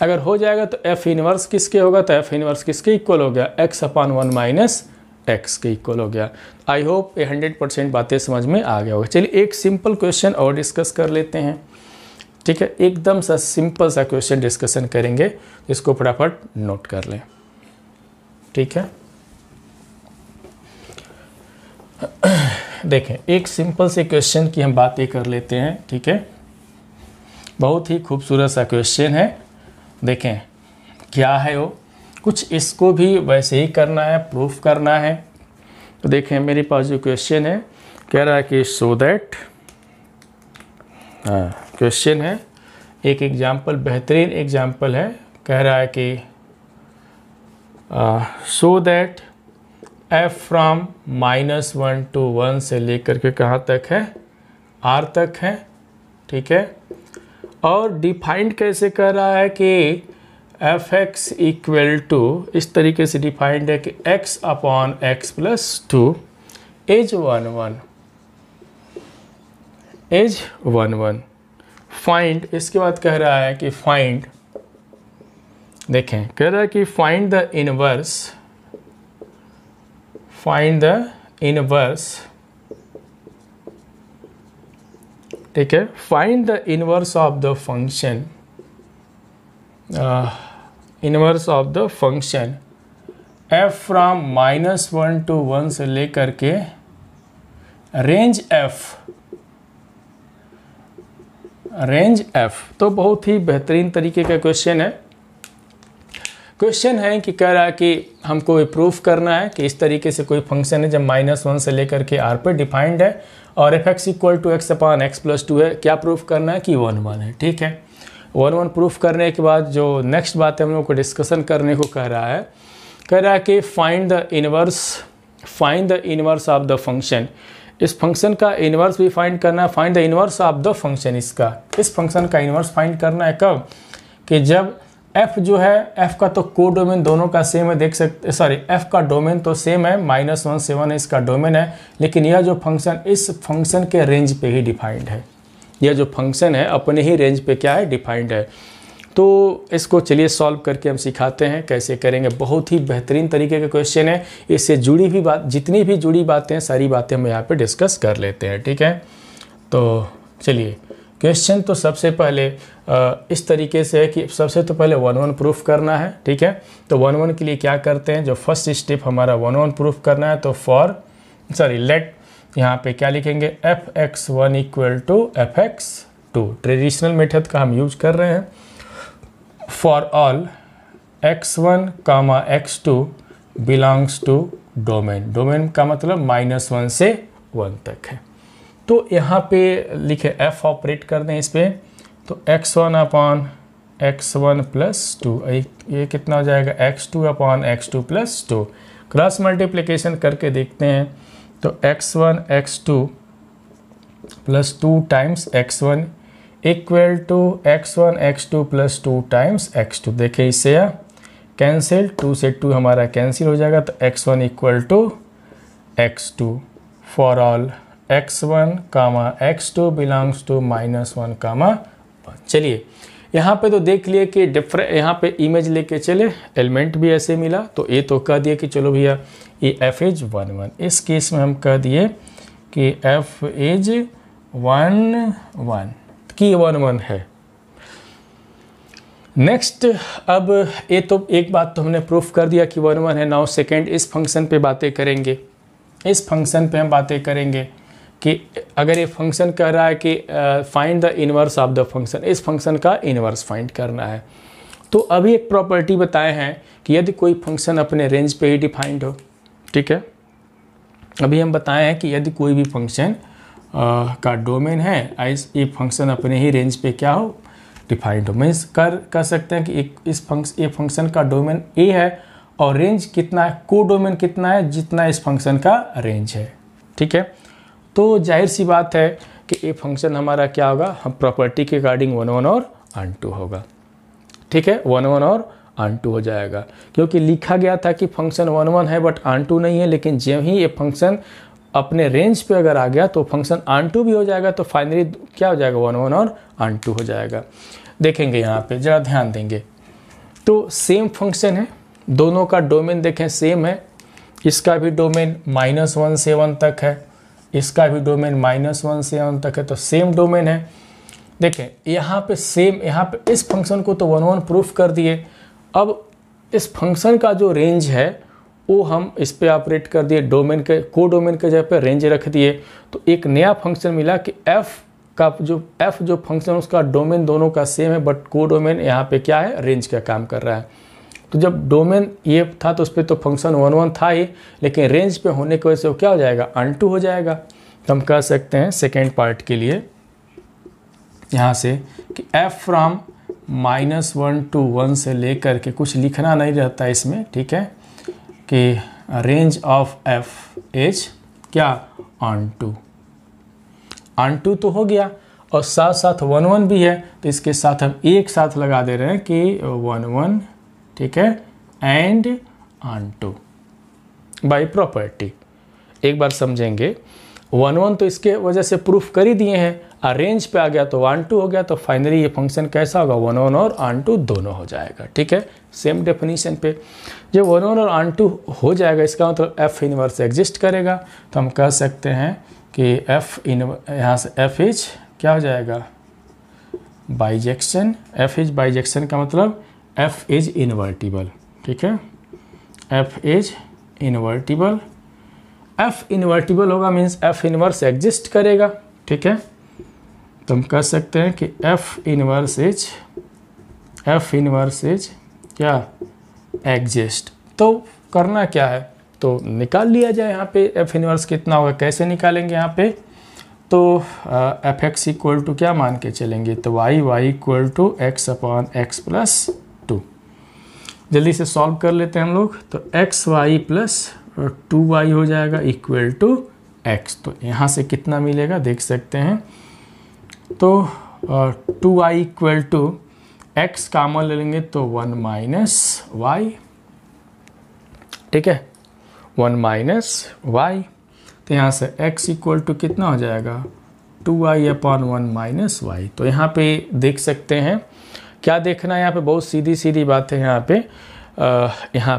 अगर हो जाएगा तो f इन्वर्स किसके होगा? तो f इन्वर्स किसके इक्वल हो गया? x अपान 1 माइनस x के इक्वल हो गया। आई होप ये 100% बातें समझ में आ गया होगा। चलिए एक सिंपल क्वेश्चन और डिस्कस कर लेते हैं। ठीक है, एकदम सा सिंपल सा क्वेश्चन डिस्कशन करेंगे, इसको फटाफट नोट कर लें। ठीक है, देखें एक सिंपल से क्वेश्चन की हम बातें कर लेते हैं। ठीक है, बहुत ही खूबसूरत सा क्वेश्चन है। देखें क्या है वो, कुछ इसको भी वैसे ही करना है, प्रूफ करना है। तो देखें मेरे पास जो क्वेश्चन है कह रहा है कि सो दैट, क्वेश्चन है, एक एग्जाम्पल, बेहतरीन एग्जाम्पल है। कह रहा है कि so that f from -1 to 1 से लेकर के कहाँ तक है? r तक है। ठीक है, और डिफाइंड कैसे कर रहा है कि fx इक्वल टू, इस तरीके से डिफाइंड है कि x upon x plus 2 as 1 find. इसके बाद कह रहा है कि फाइंड, देखें कह रहा है कि फाइंड द इनवर्स, ठीक है, find the inverse of the function, inverse of the function f from -1 to 1 से लेकर के रेंज f। तो बहुत ही बेहतरीन तरीके का क्वेश्चन है। क्वेश्चन है कि कह रहा है कि हमको ये प्रूफ करना है कि इस तरीके से कोई फंक्शन है जब -1 से लेकर के r पे डिफाइंड है और fx equal to x upon x plus 2 है। क्या प्रूफ करना है? कि 1 है। ठीक है, 1 प्रूफ करने के बाद जो नेक्स्ट बात है हम लोग को डिस्कशन करने को कह रहा है कि find the inverse of the function. इस फंक्शन का इनवर्स भी फाइंड करना है। Find the inverse of the function, इस फंक्शन का इनवर्स फाइंड करना है कब? कि जब f जो है, f का तो को डोमेन दोनों का सेम है, देख सकते, सॉरी f का डोमेन तो सेम है, -1 से 1 इसका डोमेन है, लेकिन यह जो फंक्शन इस फंक्शन के रेंज पे ही डिफाइंड है। यह जो फंक्शन है अपने ही रेंज पे क्या है? डिफाइंड है। तो इसको चलिए सॉल्व करके हम सिखाते हैं कैसे करेंगे। बहुत ही बेहतरीन तरीके का क्वेश्चन है। इससे जुड़ी भी बात, जितनी भी जुड़ी बातें हैं, सारी बातें हम यहाँ पे डिस्कस कर लेते हैं। ठीक है, तो चलिए क्वेश्चन तो सबसे पहले इस तरीके से है कि सबसे तो पहले 1 प्रूफ करना है। ठीक है, तो 1 के लिए क्या करते हैं? जो फर्स्ट स्टेप हमारा 1 प्रूफ करना है, तो लेट यहाँ पे क्या लिखेंगे? fx1 equal to fx2। Traditional method का हम यूज कर रहे हैं। For all x1 comma x2 belongs to domain. Domain का मतलब -1 से 1 तक है। तो यहाँ पे लिखे f ऑपरेट कर दें इस पर, तो x1 अपॉन x1 प्लस 2, ये कितना हो जाएगा? x2 upon x2 plus 2। Cross multiplication करके देखते हैं, तो x1 x2 plus 2 times x1 equal to x1 x2 plus 2 times x2। देखिए इससे कैंसिल, 2 से 2 हमारा कैंसिल हो जाएगा, तो x1 equal to x2 for all x1 comma x2 belongs to -1 comma 1। चलिए यहाँ पे तो देख लिए कि यहाँ पे इमेज लेके चले, एलिमेंट भी ऐसे मिला, तो ये तो कह दिए कि चलो भैया ये f इज 1 इस केस में हम कह दिए कि f इज 1 की 1 है। नेक्स्ट, अब ये तो एक बात तो हमने प्रूफ कर दिया कि 1 है। नाउ सेकेंड, इस फंक्शन पे बातें करेंगे। इस फंक्शन पे हम बातें करेंगे कि अगर ये फंक्शन कह रहा है कि find the inverse of the function, इस फंक्शन का इनवर्स फाइंड करना है। तो अभी एक प्रॉपर्टी बताए हैं कि यदि कोई फंक्शन अपने रेंज पे ही डिफाइंड हो, ठीक है, अभी हम बताए हैं कि यदि कोई भी फंक्शन का डोमेन है, ये फंक्शन अपने ही रेंज पे क्या हो, डिफाइंड हो। मीन्स कर सकते हैं कि ये फंक्शन का डोमेन ए है और रेंज कितना है, को डोमेन कितना है, जितना इस फंक्शन का रेंज है। ठीक है, तो जाहिर सी बात है कि ये फंक्शन हमारा क्या होगा, हम प्रॉपर्टी के अकॉर्डिंग 1 1 और ऑन2 होगा। ठीक है, 1 1 और ऑन2 हो जाएगा, क्योंकि लिखा गया था कि फंक्शन 1 1 है बट ऑन2 नहीं है, लेकिन जब ही ये फंक्शन अपने रेंज पे अगर आ गया तो फंक्शन ऑन2 भी हो जाएगा, तो फाइनली क्या हो जाएगा, 1 1 और ऑन2 हो जाएगा। देखेंगे यहाँ पे ज़रा ध्यान देंगे, तो सेम फंक्शन है, दोनों का डोमेन देखें सेम है, इसका भी डोमेन -1 से 1 तक है, इसका भी डोमेन -1 से 1 तक है, तो सेम डोमेन है। देखें यहाँ पे सेम, यहाँ पे इस फंक्शन को तो 1 1 प्रूफ कर दिए, अब इस फंक्शन का जो रेंज है वो हम इस पे ऑपरेट कर दिए, डोमेन के को डोमेन के जगह पे रेंज रख दिए, तो एक नया फंक्शन मिला कि f जो फंक्शन उसका डोमेन दोनों का सेम है, बट को डोमेन यहाँ पे क्या है, रेंज का काम कर रहा है। तो जब डोमेन ये था तो उस पर तो फंक्शन 1 1 था ही, लेकिन रेंज पे होने की वजह से वो क्या हो जाएगा, ऑन2 हो जाएगा। तो हम कह सकते हैं सेकेंड पार्ट के लिए यहाँ से कि f फ्रॉम -1 to 1 से लेकर के, कुछ लिखना नहीं रहता इसमें, ठीक है, कि रेंज ऑफ f इज क्या, ऑन2 तो हो गया, और साथ साथ 1 1 भी है, तो इसके साथ हम एक साथ लगा दे रहे हैं कि 1 1, ठीक है, एंड ऑन2 बाय प्रॉपर्टी। एक बार समझेंगे, 1 1 तो इसके वजह से प्रूफ कर ही दिए हैं, और रेंज पे आ गया तो ऑन2 हो गया, तो फाइनली ये फंक्शन कैसा होगा, 1 1 और ऑन2 दोनों हो जाएगा। ठीक है, सेम डेफिनेशन पे जब 1 1 और ऑन2 हो जाएगा, इसका मतलब f इनवर्स एग्जिस्ट करेगा, तो हम कह सकते हैं कि यहाँ से f इज क्या हो जाएगा, बाइजेक्शन। f इज बाइजेक्शन का मतलब f इज इन्वर्टिबल। ठीक है, f is invertible, f invertible होगा मीन्स f इनवर्स एग्जिस्ट करेगा। ठीक है, तो हम कह सकते हैं कि f इनवर्स इज क्या, एग्जिस्ट। तो करना क्या है, तो निकाल लिया जाए यहाँ पे f इनवर्स कितना होगा, कैसे निकालेंगे यहाँ पे, तो एफ एक्स इक्वल टू क्या मान के चलेंगे, तो y equal to X upon X plus 2। जल्दी से सॉल्व कर लेते हैं हम लोग, तो एक्स वाई प्लस 2y हो जाएगा इक्वल टू x। तो यहाँ से कितना मिलेगा देख सकते हैं, तो 2y equal to x common ले लेंगे तो 1 माइनस y। ठीक है, 1 माइनस y, तो यहाँ से x इक्वल टू कितना हो जाएगा, 2y अपॉन 1 माइनस y। तो यहाँ पे देख सकते हैं, क्या देखना है यहाँ पे, बहुत सीधी सीधी बात है यहाँ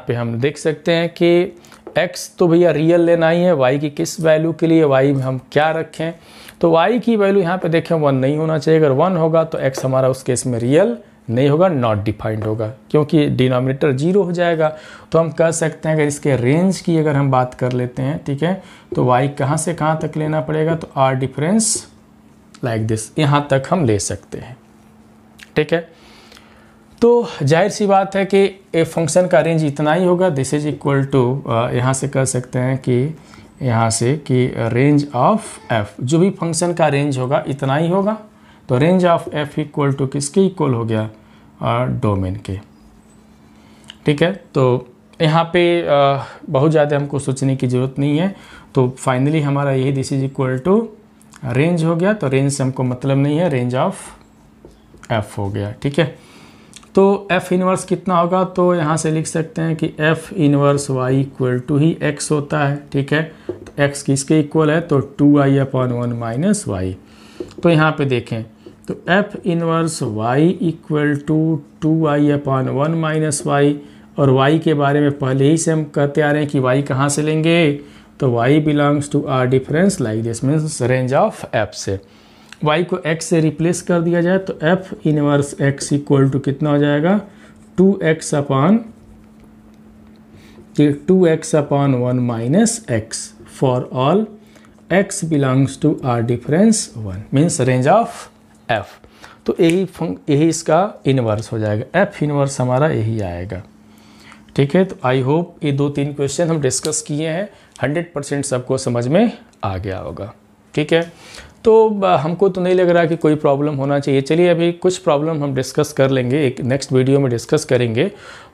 पे हम देख सकते हैं कि x तो भैया रियल लेना ही है, y की किस वैल्यू के लिए, y में हम क्या रखें, तो y की वैल्यू यहाँ पे देखें 1 नहीं होना चाहिए, अगर 1 होगा तो x हमारा उस केस में रियल नहीं होगा, नॉट डिफाइंड होगा, क्योंकि डिनोमिनेटर 0 हो जाएगा। तो हम कह सकते हैं अगर इसके रेंज की अगर हम बात कर लेते हैं, ठीक है, तो y कहाँ से कहाँ तक लेना पड़ेगा, तो r डिफरेंस लाइक दिस, यहाँ तक हम ले सकते हैं। ठीक है, तो जाहिर सी बात है कि ए फंक्शन का रेंज इतना ही होगा, दिस इज इक्वल टू, यहाँ से कह सकते हैं कि यहाँ से कि रेंज ऑफ f, जो भी फंक्शन का रेंज होगा इतना ही होगा, तो range of f equal to किसके इक्वल हो गया, डोमेन के। ठीक है, तो यहाँ पे बहुत ज़्यादा हमको सोचने की ज़रूरत नहीं है, तो फाइनली हमारा यही this is equal to range हो गया, तो रेंज से हमको मतलब नहीं है, रेंज ऑफ f हो गया। ठीक है, तो f इनवर्स कितना होगा, तो यहाँ से लिख सकते हैं कि f inverse y equal to ही x होता है। ठीक है, तो x किसके इक्वल है, तो 2y अपॉन 1 माइनस y। तो यहाँ पे देखें, तो f inverse y equal to 2y upon 1 minus y, और y के बारे में पहले ही से हम कहते आ रहे हैं कि y कहाँ से लेंगे, तो y belongs to r difference like this, means range of f से y को x से रिप्लेस कर दिया जाए, तो f inverse x equal to कितना हो जाएगा, 2x upon 1 minus x for all x belongs to r difference 1, means range of f। तो यही इसका इनवर्स हो जाएगा, f इनवर्स हमारा यही आएगा। ठीक है, तो आई होप ये 2-3 क्वेश्चन हम डिस्कस किए हैं, 100% सबको समझ में आ गया होगा। ठीक है। तो हमको तो नहीं लग रहा कि कोई प्रॉब्लम होना चाहिए। चलिए अभी कुछ प्रॉब्लम हम डिस्कस कर लेंगे, एक नेक्स्ट वीडियो में डिस्कस करेंगे।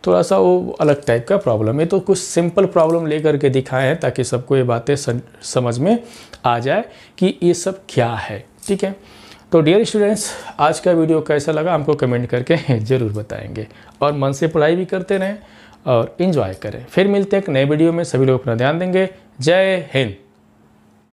थोड़ा सा वो अलग टाइप का प्रॉब्लम है, तो कुछ सिंपल प्रॉब्लम लेकर के दिखाए हैं ताकि सबको ये बातें समझ में आ जाए कि ये सब क्या है। ठीक है, तो डियर स्टूडेंट्स, आज का वीडियो कैसा लगा हमको कमेंट करके ज़रूर बताएंगे, और मन से पढ़ाई भी करते रहें और इन्जॉय करें। फिर मिलते हैं एक नए वीडियो में, सभी लोग अपना ध्यान देंगे। जय हिंद।